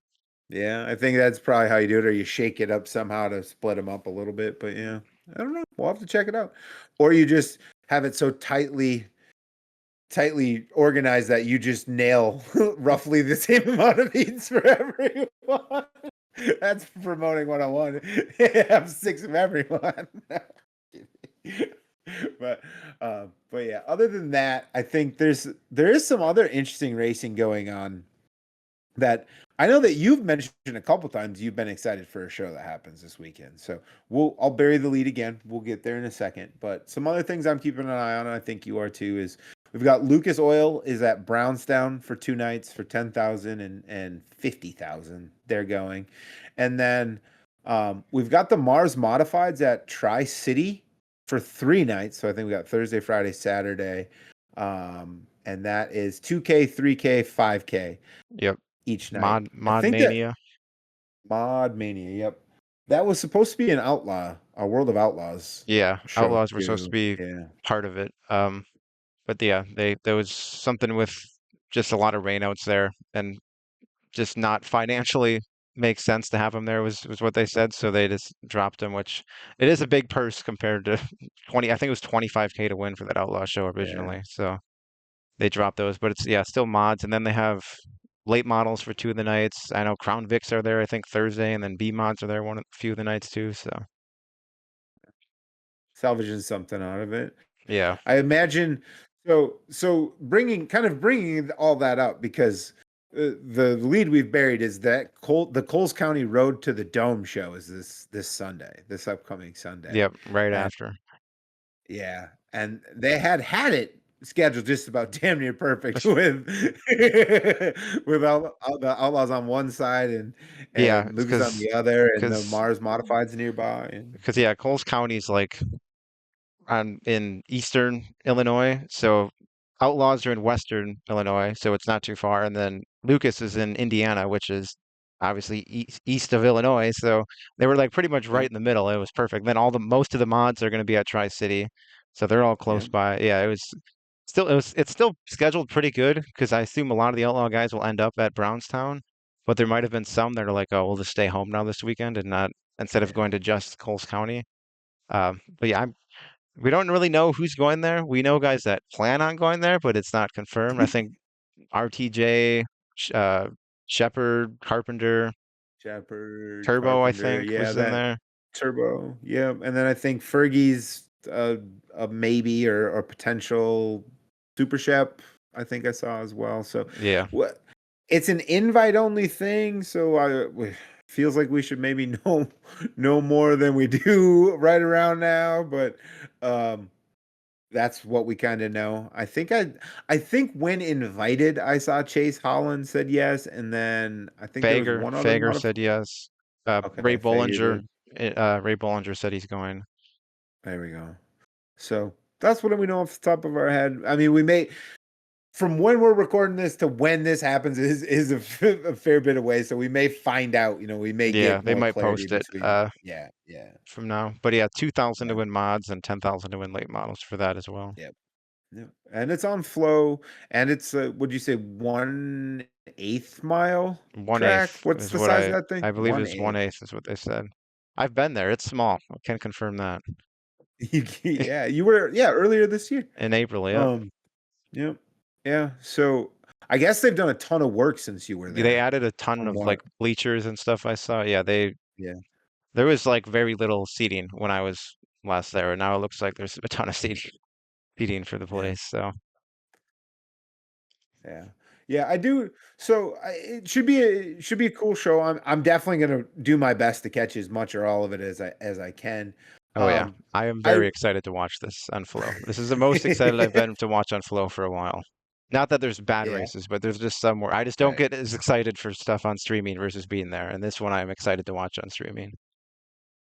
S1: Yeah, I think that's probably how you do it, or you shake it up somehow to split them up a little bit. But yeah, I don't know. We'll have to check it out, or you just have it so tightly organized that you just nail roughly the same amount of beats for everyone. That's promoting 101. Have 6 of everyone. but but yeah, other than that, I think there is some other interesting racing going on that I know that you've mentioned a couple times you've been excited for a show that happens this weekend. So I'll bury the lead again. We'll get there in a second. But some other things I'm keeping an eye on, and I think you are too, is we've got Lucas Oil is at Brownstown for 2 nights for 10,000 and 50,000. They're going. And then we've got the Mars Modifieds at Tri-City for 3 nights. So I think we got Thursday, Friday, Saturday. And that is 2K, 3K, 5K
S3: yep,
S1: each night. I
S3: Mod
S1: think that
S3: Mania.
S1: Mod Mania, yep. That was supposed to be a World of Outlaws
S3: Yeah,
S1: show
S3: Outlaws were supposed to
S1: too.
S3: be
S1: Yeah.
S3: part of it. But yeah, there was something with just a lot of rainouts there, and just not financially makes sense to have them there was what they said. So they just dropped them, which it is a big purse compared to 20. I think it was 25K to win for that Outlaw show
S1: Yeah.
S3: originally. So they dropped those, but it's yeah, still mods. And then they have late models for 2 of the nights. I know Crown Vics are there, I think Thursday, and then B mods are there a few of the nights too. So
S1: Salvaging something out of it.
S3: yeah,
S1: I imagine so bringing all that up because the lead we've buried is that the Coles County Road to the Dome show is this Sunday, this upcoming Sunday.
S3: yep, right
S1: And
S3: after.
S1: yeah, and they had it schedule just about damn near perfect with with all the Outlaws on one side
S3: Yeah,
S1: and
S3: it's
S1: Lucas on the other, and the
S3: because
S1: Mars Modifieds nearby, and
S3: yeah, Coles County's like on in eastern Illinois. So Outlaws are in western Illinois, so it's not too far. And then Lucas is in Indiana, which is obviously east of Illinois. So they were like pretty much right
S1: yep,
S3: in the middle. It was perfect. Then all the most of the mods are going to be at Tri-City, so they're all close
S1: yep,
S3: by. Yeah, it's still scheduled pretty good because I assume a lot of the Outlaw guys will end up at Brownstown, but there might have been some that are like, oh, we'll just stay home now this weekend and not instead of
S1: yeah,
S3: going to just Coles County. But yeah, we don't really know who's going there. We know guys that plan on going there, but it's not confirmed. I think RTJ, Shepherd, Carpenter,
S1: Shepherd,
S3: Turbo, I
S1: Carpenter,
S3: think,
S1: yeah,
S3: was in
S1: that
S3: there.
S1: Turbo, yeah, and then I think Fergie's a maybe or potential Super Shep. I think I saw as well. So,
S3: Yeah,
S1: what? It's an invite only thing, so feels like we should maybe know more than we do right around now. But um, that's what we kind of know. I think when invited, I saw Chase Holland said yes, and then I think there was one other
S3: Fager
S1: modif.
S3: said yes.
S1: Okay, Fager did.
S3: Ray Bollinger said he's going.
S1: There we go. So that's what we know off the top of our head. I mean, we may from when we're recording this to when this happens is a fair bit away. So we may find out. We may
S3: Yeah,
S1: get
S3: they
S1: more
S3: might
S1: clarity
S3: post it
S1: between. Yeah, yeah,
S3: from now. But yeah, 2,000 to
S1: yeah,
S3: win mods and 10,000 to win late models for that as well.
S1: yeah, yeah. And it's on flow, and it's would you say 1/8 mile
S3: One
S1: track?
S3: eighth
S1: What's
S3: is
S1: the
S3: what
S1: size of that thing?
S3: I believe
S1: One
S3: is one
S1: eighth.
S3: eighth is what they said. I've been there. It's small. I can confirm that.
S1: Yeah, you were earlier this year.
S3: In April, yep.
S1: Um, yep, yeah. So I guess they've done a ton of work since you were
S3: They
S1: there.
S3: added a ton
S1: From
S3: of
S1: what?
S3: like bleachers and stuff I saw. Yeah,
S1: Yeah,
S3: there was like very little seating when I was last there, and now it looks like there's a ton of seating for the
S1: yeah.
S3: place. So,
S1: Yeah. Yeah, I do. So it should be a cool show. I'm definitely gonna do my best to catch as much or all of it as I can.
S3: oh yeah,
S1: Um,
S3: I am
S1: I
S3: very excited to watch this on Flow. This is the most excited I've been to watch on Flow for a while. Not that there's bad
S1: yeah,
S3: races, but there's just some where I just don't
S1: right.
S3: get as excited for stuff on streaming versus being there. And this one I'm excited to watch on streaming.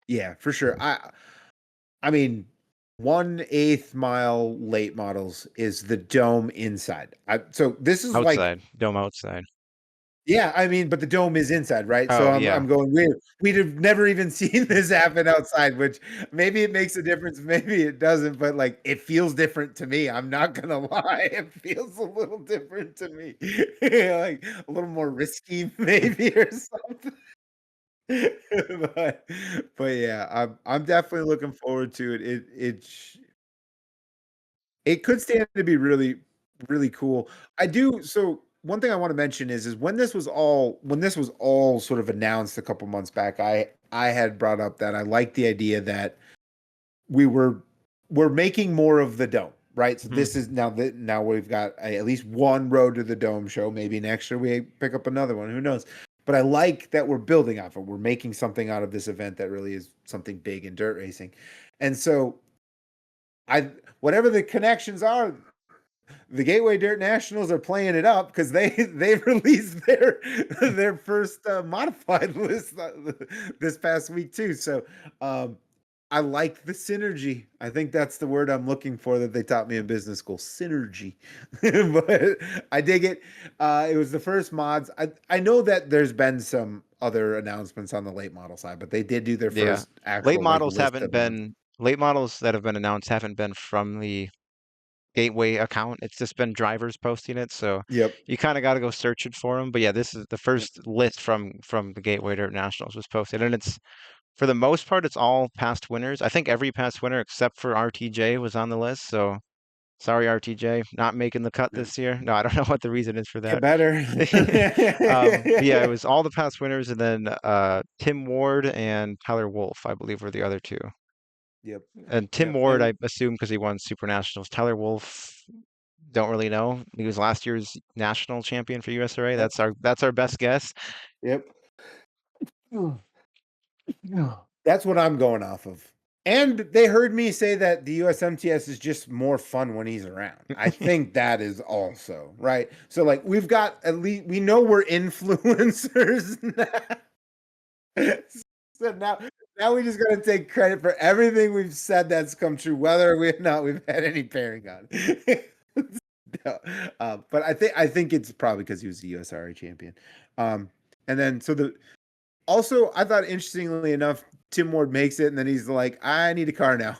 S1: Yeah, for sure. I mean, 1/8 mile late models is the dome inside. So this is like.
S3: Outside, dome outside.
S1: Yeah, I mean, but the dome is inside, right? So
S3: Oh
S1: I'm
S3: yeah,
S1: I'm going we'd have never even seen this happen outside, which maybe it makes a difference, maybe it doesn't, but like it feels different to me. I'm not gonna lie. It feels a little different to me. Like a little more risky maybe or something. But yeah, I'm definitely looking forward to it. It could stand to be really, really cool. I do so one thing I wanna mention is when this was all sort of announced a couple months back, I had brought up that I like the idea that we we're making more of the dome, right? So
S3: hmm
S1: this is now we've got at least one road to the dome show. Maybe next year we pick up another one. Who knows? But I like that we're building off it. We're making something out of this event that really is something big in dirt racing. And so I whatever the connections are, the Gateway Dirt Nationals are playing it up because they released their first modified list this past week too. So I like the synergy. I think that's the word I'm looking for that they taught me in business school. Synergy. But I dig it. It was the first mods. I know that there's been some other announcements on the late model side, but they did do their
S3: yeah.
S1: first actual like list of mods.
S3: Late models that have been announced haven't been from the Gateway account. It's just been drivers posting it, so
S1: Yep.
S3: you kind of got to go searching for them. But yeah, this is the
S1: Yep.
S3: first list from the Gateway Dirt Nationals was posted, and it's for the most part it's all past winners. I think every past winner except for RTJ was on the list. So sorry, RTJ, not making the cut
S1: Yep.
S3: this year. No, I don't know what the reason is for
S1: Get
S3: that.
S1: better.
S3: But yeah, it was all the past winners, and then Tim Ward and Tyler Wolf, I believe, were the other two.
S1: Yep.
S3: And Tim
S1: Yep.
S3: Ward,
S1: And
S3: I assume because he won Super Nationals. Tyler Wolf, don't really know. He was last year's national champion for USRA.
S1: yep.
S3: That's our best guess.
S1: Yep. Mm. Yeah. That's what I'm going off of. And they heard me say that the USMTS is just more fun when he's around. I think that is also right. So like we've got at least we know we're influencers now. So now we just gotta take credit for everything we've said that's come true, whether we or not we've had any pairing on. No, but I think it's probably because he was the USRA champion. And then also I thought interestingly enough, Tim Ward makes it, and then he's like, "I need a car now."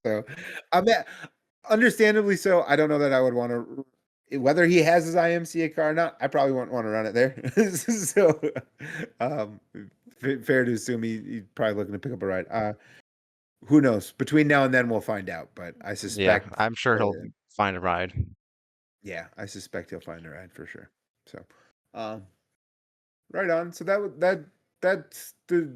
S1: So, I mean, understandably so. I don't know that I would want to. Whether he has his IMCA car or not, I probably wouldn't want to run it there. So, um, fair to assume he's probably looking to pick up a ride. Who knows? Between now and then, we'll find out. But I
S3: Yeah,
S1: suspect,
S3: I'm sure he'll find a ride.
S1: yeah, I suspect he'll find a ride for sure. So, um, right on. So that's the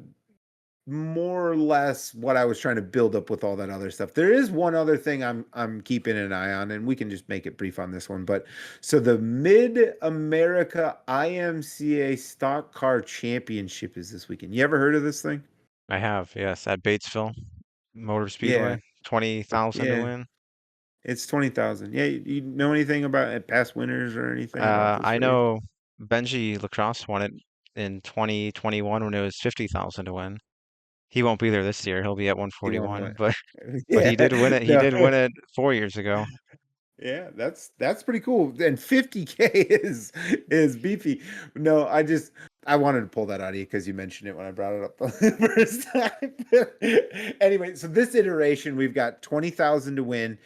S1: more or less what I was trying to build up with all that other stuff. There is one other thing I'm keeping an eye on, and we can just make it brief on this one. But so the Mid America IMCA Stock Car Championship is this weekend. You ever heard of this thing?
S3: I have, yes, at Batesville Motor
S1: Yeah,
S3: Speedway, 20,000 to
S1: yeah.
S3: win.
S1: It's 20,000. Yeah, you know anything about past winners or anything about this
S3: I
S1: race?
S3: know Benji Lacrosse won it in 2021 when it was 50,000 to win. He won't be there this year. He'll be at
S1: You won't know
S3: 141,
S1: it.
S3: but he
S1: Yeah,
S3: did win it. He
S1: no.
S3: did win it 4 years ago.
S1: Yeah, that's pretty cool. And 50K is beefy. No, I wanted to pull that out of you because you mentioned it when I brought it up the first time. Anyway, so this iteration we've got 20,000 to win,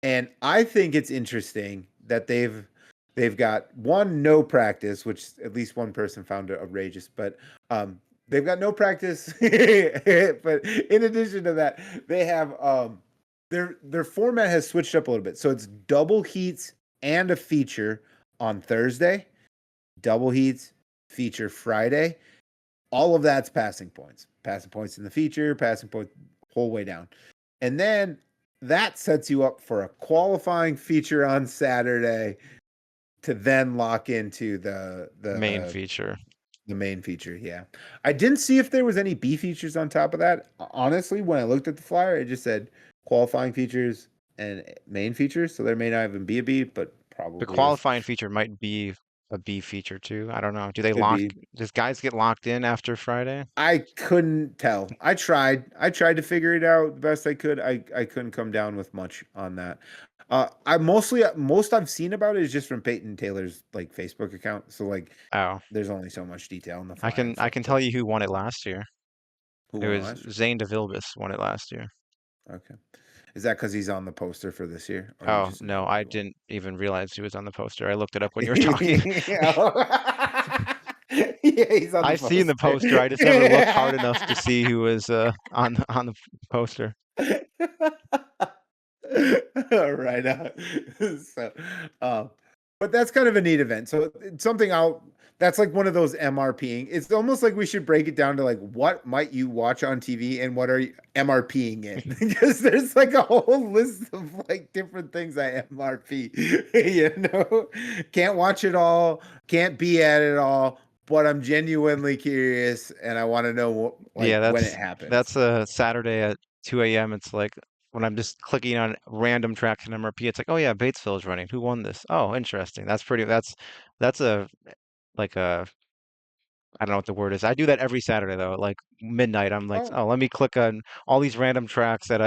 S1: and I think it's interesting that they've got one no practice, which at least one person found outrageous, but they've got no practice. But in addition to that, they have their format has switched up a little bit. So it's double heats and a feature on Thursday, double heats, feature Friday. All of that's passing points. Passing points in the feature, passing points whole way down. And then that sets you up for a qualifying feature on Saturday to then lock into the
S3: Main feature.
S1: the main feature. Yeah. I didn't see if there was any B features on top of that. Honestly, when I looked at the flyer, it just said qualifying features and main features. So there may not even be a B, but
S3: The
S1: probably is.
S3: qualifying feature might be a B feature too. I don't know.
S1: Could be.
S3: Does guys get locked in after Friday?
S1: I couldn't tell. I tried. I tried to figure it out the best I could. I couldn't come down with much on that. I most I've seen about it is just from Peyton Taylor's like Facebook account. So like
S3: Oh,
S1: there's only so much detail in the
S3: I
S1: flyer
S3: can
S1: and
S3: I
S1: stuff.
S3: can
S1: But
S3: tell you who won it last year.
S1: who
S3: It
S1: won
S3: was
S1: last year?
S3: Zane DeVilbiss won it last year.
S1: Okay. Is that because he's on the poster for this year, or you
S3: Oh,
S1: just
S3: no,
S1: know
S3: I
S1: who
S3: didn't even realize he was on the poster. I looked it up when you were talking.
S1: won? Yeah, he's on the
S3: I've seen the
S1: poster.
S3: poster. I just never looked hard enough to see who was on the poster.
S1: Right on. So, but that's kind of a neat event. So it's something that's like one of those MRPing. It's almost like we should break it down to like what might you watch on TV and what are you MRPing in? Because there's like a whole list of like different things I MRP. You know, can't watch it all, can't be at it all, but I'm genuinely curious and I want to know like
S3: Yeah,
S1: when it happens.
S3: that's a Saturday at 2 a.m. It's like when I'm just clicking on random tracks in MRP, it's like, oh yeah, Batesville is running. Who won this? Oh, interesting. That's a like a I don't know what the word is. I do that every Saturday though, like midnight. I'm like,
S1: Oh,
S3: oh, let me click on all these random tracks that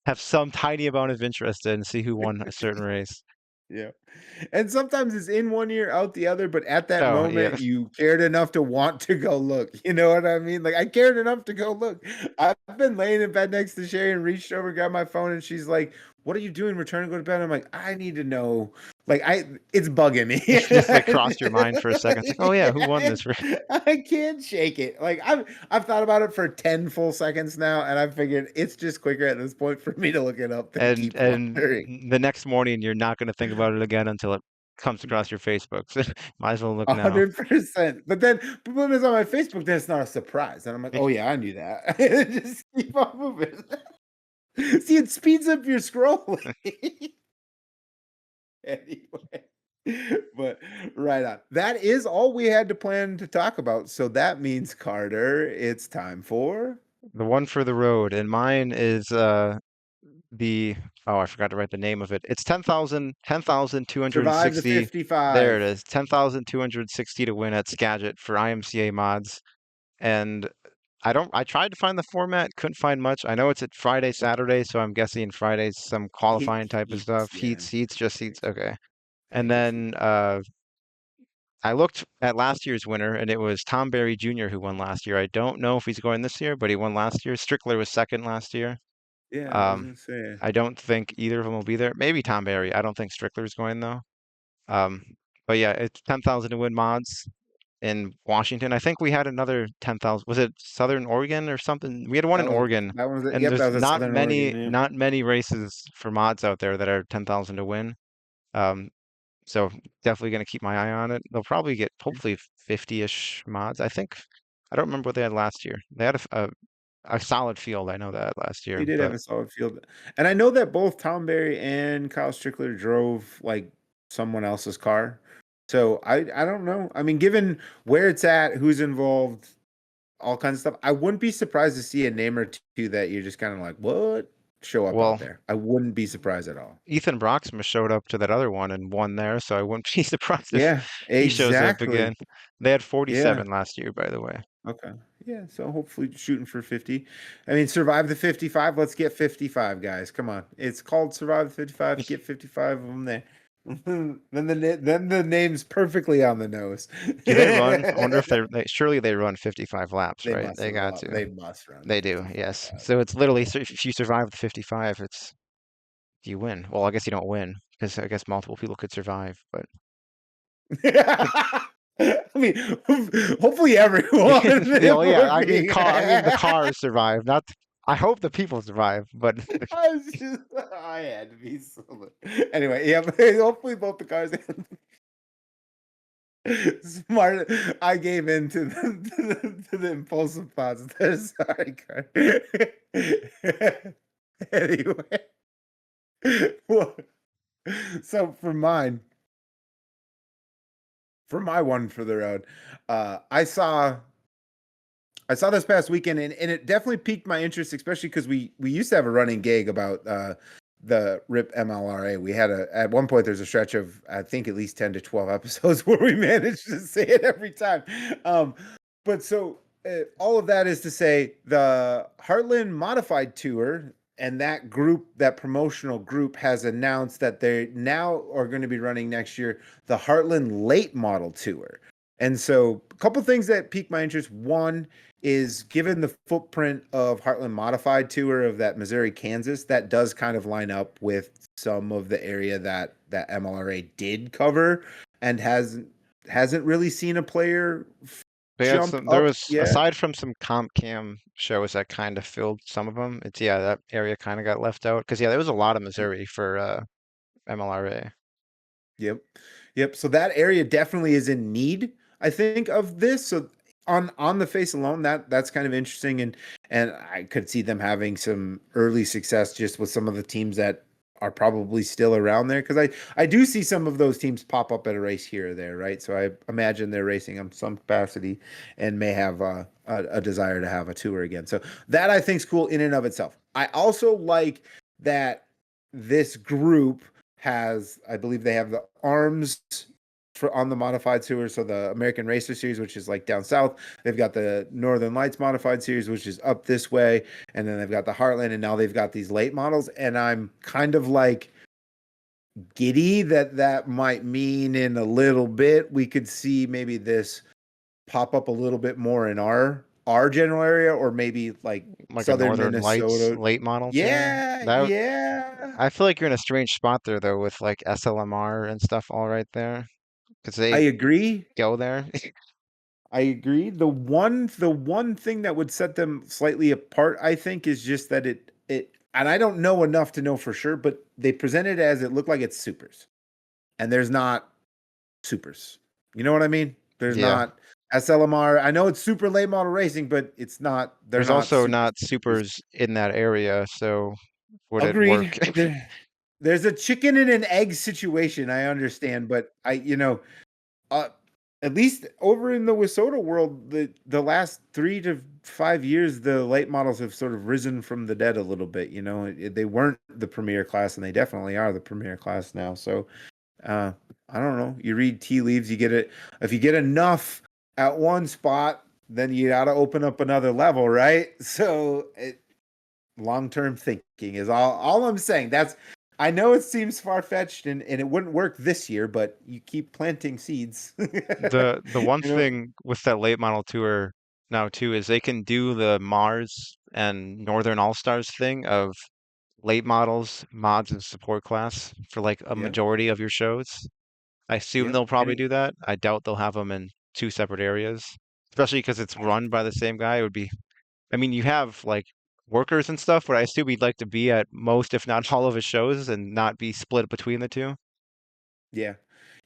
S3: have some tiny amount of interest in and see who won a certain race.
S1: yeah. And sometimes it's in one ear, out the other, but at that
S3: Oh, yeah.
S1: moment, you cared enough to want to go look. You know what I mean? Like, I cared enough to go look. I've been laying in bed next to Sherry and reached over, grabbed my phone, and she's like, "What are you doing? Returning to go to bed?" I'm like, "I need to know." Like, it's bugging me.
S3: It just like crossed your mind for a second. It's like, oh yeah, who won
S1: Yeah,
S3: this race?
S1: I can't shake it. Like, I've thought about it for 10 full seconds now, and I figured it's just quicker at this point for me to look it up than keep
S3: And
S1: wondering.
S3: the next morning you're not going to think about it again until it comes across your Facebook. So might as well look now.
S1: 100%. But when it's on my Facebook, then it's not a surprise. And I'm like, oh yeah, I knew that. Just keep on moving. See, it speeds up your scrolling. Anyway. But right on. That is all we had to plan to talk about. So that means, Carter, it's time for
S3: The one for the road, and mine is the oh, I forgot to write the name of it. It's 10,260.
S1: Survive the
S3: There it
S1: 55.
S3: is. 10,260 to win at Skagit for IMCA mods. And I tried to find the format, couldn't find much. I know it's at Friday, Saturday, so I'm guessing Friday's some qualifying type of
S1: Heats,
S3: stuff.
S1: yeah.
S3: Heats, just heats. Okay.
S1: Yeah,
S3: And
S1: just
S3: then
S1: heats.
S3: I looked at last year's winner, and it was Tom Berry Jr. who won last year. I don't know if he's going this year, but he won last year. Strickler was second last year.
S1: Yeah, I was
S3: Um,
S1: gonna say.
S3: I don't think either of them will be there. Maybe Tom Berry. I don't think Strickler's going though. Um, but yeah, it's 10,000 to win mods in Washington. I think we had another 10,000. Was it Southern Oregon or something? We had one in Oregon,
S1: That was it.
S3: and
S1: Yep, that
S3: there's
S1: was a Southern Oregon. Yeah.
S3: not many races for mods out there that are 10,000 to win. Um, so definitely going to keep my eye on it. They'll probably get hopefully 50-ish mods. I think I don't remember what they had last year. They had a solid field. I know that last
S1: They
S3: year,
S1: did have
S3: but
S1: a solid field. And I know that both Tom Berry and Kyle Strickler drove like someone else's car. So I don't know. I mean, given where it's at, who's involved, all kinds of stuff, I wouldn't be surprised to see a name or two that you're just kind of like, what? Show up out
S3: well,
S1: there. I wouldn't be surprised at all.
S3: Ethan Broxma showed up to that other one and won there, so I wouldn't be surprised if
S1: Yeah,
S3: he shows up
S1: exactly.
S3: again. They had
S1: Yeah.
S3: 47 last year, by the way.
S1: Okay. Yeah, so hopefully shooting for 50. I mean, survive the 55. Let's get 55, guys. Come on. It's called Survive the 55. Get 55 of them there. then the name's perfectly on the nose.
S3: Do they run? I wonder if surely they run 55 laps,
S1: They
S3: right?
S1: must
S3: They got to.
S1: they must run
S3: They do,
S1: 55
S3: yes. So it's literally, so if you survive the 55, it's you win. Well, I guess you don't win because I guess multiple people could survive, but
S1: I mean, hopefully everyone, if
S3: well, yeah,
S1: we're being
S3: I mean the cars survive, not I hope the people survive, but
S1: I was just, I had to be so. Anyway, yeah, hopefully both the cars. Smart. I gave in to the impulsive thoughts there. Sorry, Carter. Anyway, well, so for my one for the road, I saw this past weekend, and it definitely piqued my interest, especially because we used to have a running gag about the RIP MLRA. We had at one point there's a stretch of I think at least 10 to 12 episodes where we managed to say it every time. But so all of that is to say the Heartland Modified Tour and that group, that promotional group, has announced that they now are going to be running next year the Heartland Late Model Tour. And so a couple things that piqued my interest. One is given the footprint of Heartland Modified Tour of that Missouri, Kansas, that does kind of line up with some of the area that MLRA did cover and hasn't really seen a player
S3: they had
S1: jump
S3: some. There
S1: up
S3: was
S1: yet.
S3: aside from some comp cam shows that kind of filled some of them. It's yeah, that area kind of got left out because yeah, there was a lot of Missouri for MLRA.
S1: Yep. Yep. So that area definitely is in need, I think, of this. So on the face alone, that's kind of interesting, and I could see them having some early success just with some of the teams that are probably still around there, because I do see some of those teams pop up at a race here or there, right? So I imagine they're racing on some capacity and may have a desire to have a tour again. So that I think is cool in and of itself. I also like that this group has, I believe they have the arms for on the modified tour. So the American Racer Series, which is like down south, they've got the Northern Lights modified series, which is up this way, and then they've got the Heartland, and now they've got these late models. And I'm kind of like giddy that might mean in a little bit we could see maybe this pop up a little bit more in our general area, or maybe like
S3: Like a
S1: southern
S3: Northern Lights
S1: Minnesota.
S3: late model tour.
S1: Yeah,
S3: That
S1: yeah.
S3: I feel like you're in a strange spot there though with like SLMR and stuff all right there because
S1: I
S3: they
S1: agree.
S3: go there.
S1: I agree. The one thing that would set them slightly apart, I think, is just that it and I don't know enough to know for sure, but they present it as it looked like it's supers. And there's not supers. You know what I mean? There's
S3: Yeah.
S1: not SLMR. I know it's super late model racing, but they're
S3: There's
S1: not
S3: also
S1: super
S3: not
S1: supers.
S3: supers in that area, so would it work?
S1: Agree. There. there's a chicken and an egg situation. I understand, but uh, at least over in the Wissota world, the last 3 to 5 years, the late models have sort of risen from the dead a little bit. They weren't the premier class, and they definitely are the premier class now. So, I don't know. You read tea leaves, you get it. If you get enough at one spot, then you got to open up another level, right? So, long-term thinking is all I'm saying. I know it seems far-fetched and it wouldn't work this year, but you keep planting seeds.
S3: The one
S1: You know?
S3: thing with that late model tour now too is they can do the Mars and Northern All-Stars thing of late models, mods, and support class for like a
S1: Yeah,
S3: majority of your shows. I assume
S1: yeah.
S3: they'll
S1: And
S3: probably do that. I doubt they'll have them in two separate areas, especially because it's run by the same guy. It would be, I mean, you have like workers and stuff, but I assume he'd like to be at most, if not all of his shows and not be split between the two.
S1: yeah.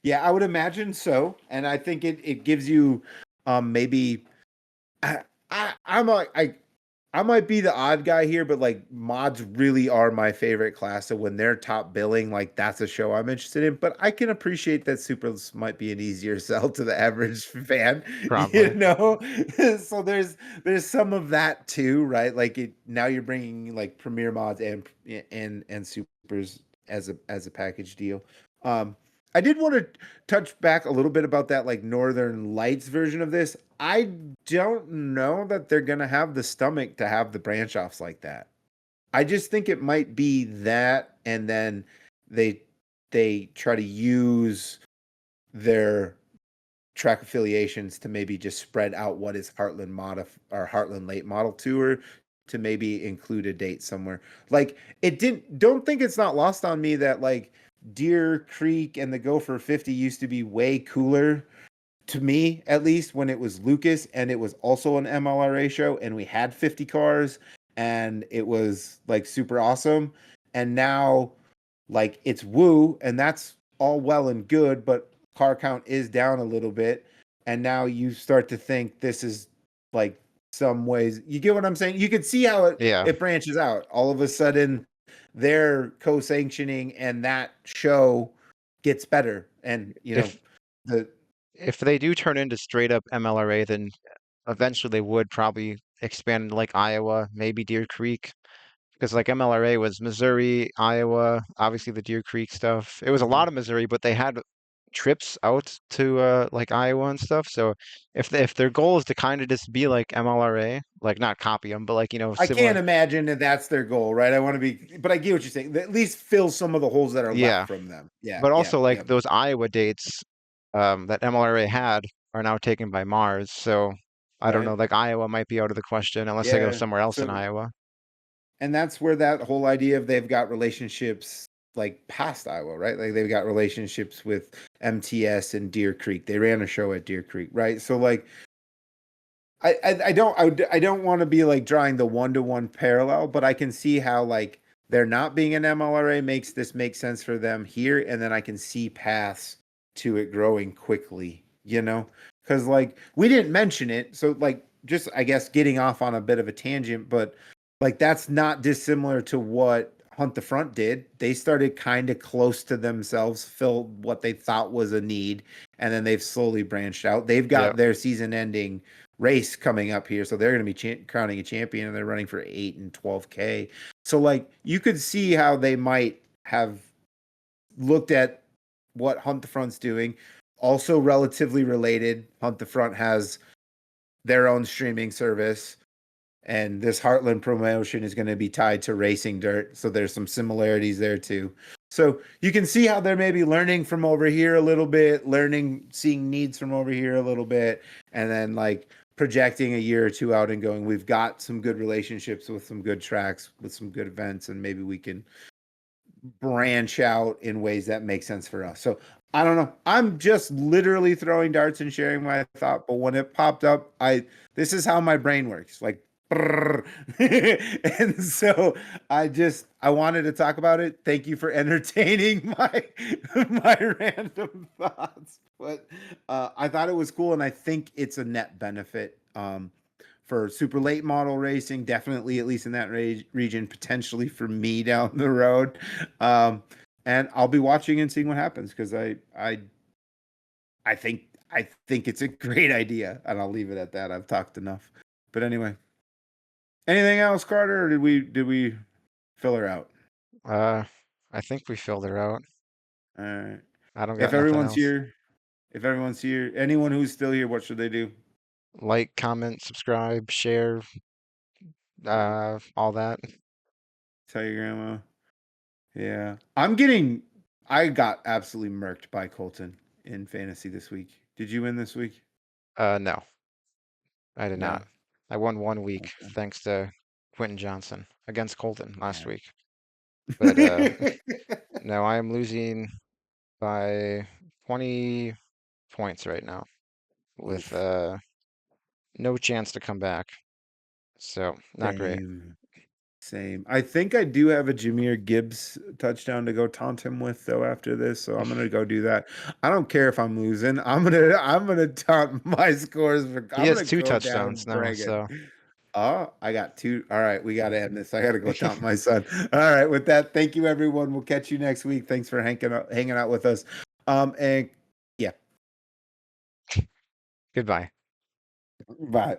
S1: Yeah, I would imagine so. And I think it gives you maybe I I I'm a, I might be the odd guy here, but like mods really are my favorite class. So when they're top billing, like that's a show I'm interested in. But I can appreciate that Supers might be an easier sell to the average fan,
S3: Probably.
S1: So there's some of that too, right? Like now you're bringing like Premier mods and Supers as a package deal. Um, I did want to touch back a little bit about that like Northern Lights version of this. I don't know that they're gonna have the stomach to have the branch offs like that. I just think it might be that, and then they they try to use their track affiliations to maybe just spread out what is Heartland Late Model Tour to maybe include a date somewhere. Like it didn't don't think it's not lost on me that like Deer Creek and the Gopher 50 used to be way cooler to me, at least when it was Lucas and it was also an MLRA show and we had 50 cars and it was like super awesome. And now like it's woo and that's all well and good, but car count is down a little bit. And now you start to think this is like some ways you get what I'm saying? You can see how
S3: Yeah.
S1: it branches out. All of a sudden they're co-sanctioning and that show gets better. And
S3: If
S1: the
S3: if they do turn into straight up MLRA, then eventually they would probably expand into like Iowa, maybe Deer Creek. Because like MLRA was Missouri, Iowa, obviously the Deer Creek stuff. It was a lot of Missouri, but they had trips out to like Iowa and stuff. So if their goal is to kind of just be like MLRA, like not copy them, but like
S1: I
S3: similar.
S1: can't imagine that that's their goal, right? I want to be, but I get what you're saying. At least fill some of the holes that are left
S3: Yeah,
S1: from them. Yeah,
S3: but
S1: yeah,
S3: also
S1: yeah.
S3: like those Iowa dates that MLRA had are now taken by Mars. So I don't know,
S1: Right.
S3: like Iowa might be out of the question unless they go
S1: Yeah.
S3: somewhere else in
S1: So,
S3: Iowa.
S1: and that's where that whole idea of they've got relationships like past Iowa, right? Like they've got relationships with MTS and Deer Creek. They ran a show at Deer Creek, right? So like I don't want to be like drawing the one-to-one parallel, but I can see how like they're not being an MLRA makes this make sense for them here, and then I can see paths to it growing quickly, because like we didn't mention it, so like just I guess getting off on a bit of a tangent, but like that's not dissimilar to what Hunt the Front did. They started kind of close to themselves, filled what they thought was a need, and then they've slowly branched out. They've
S3: Yeah.
S1: got their season-ending race coming up here, so they're going to be crowning a champion, and they're running for 8 and 12K. So like you could see how they might have looked at what Hunt the Front's doing. Also relatively related, Hunt the Front has their own streaming service, and this Heartland promotion is going to be tied to Racing Dirt, so there's some similarities there too. So you can see how they're maybe learning from over here a little bit, seeing needs from over here a little bit, and then like projecting a year or two out and going, we've got some good relationships with some good tracks, with some good events, and maybe we can branch out in ways that make sense for us. So I don't know. I'm just literally throwing darts and sharing my thought, but when it popped up, this is how my brain works. Like and so I wanted to talk about it. Thank you for entertaining my random thoughts. But I thought it was cool, and I think it's a net benefit for super late model racing, definitely at least in that region, potentially for me down the road. and I'll be watching and seeing what happens because I think it's a great idea, and I'll leave it at that. I've talked enough. But anyway, anything else, Carter? Or did we fill her out?
S3: I think we filled her out.
S1: All right.
S3: I don't
S1: If
S3: got nothing
S1: everyone's
S3: else.
S1: here, anyone who's still here, what should they do?
S3: Like, comment, subscribe, share, all that.
S1: Tell your grandma. Yeah. I got absolutely murked by Colton in fantasy this week. Did you win this week?
S3: No, I did
S1: No.
S3: not. I won 1 week
S1: Okay.
S3: thanks to Quentin Johnson against Colton last
S1: Yeah.
S3: week. But no, I am losing by 20 points right now with
S1: Oof.
S3: no chance to come back. So, not great.
S1: Same. Same. I think I do have a Jameer Gibbs touchdown to go taunt him with though after this, so I'm gonna go do that. I don't care if I'm losing. I'm gonna taunt my scores for
S3: He
S1: I'm
S3: has
S1: gonna
S3: two
S1: go down
S3: touchdowns now,
S1: bragging.
S3: so
S1: Oh, I got two. All right, we gotta end this. I gotta go taunt my son. All right, with that, thank you everyone. We'll catch you next week. Thanks for hanging out with us. And yeah,
S3: goodbye.
S1: bye.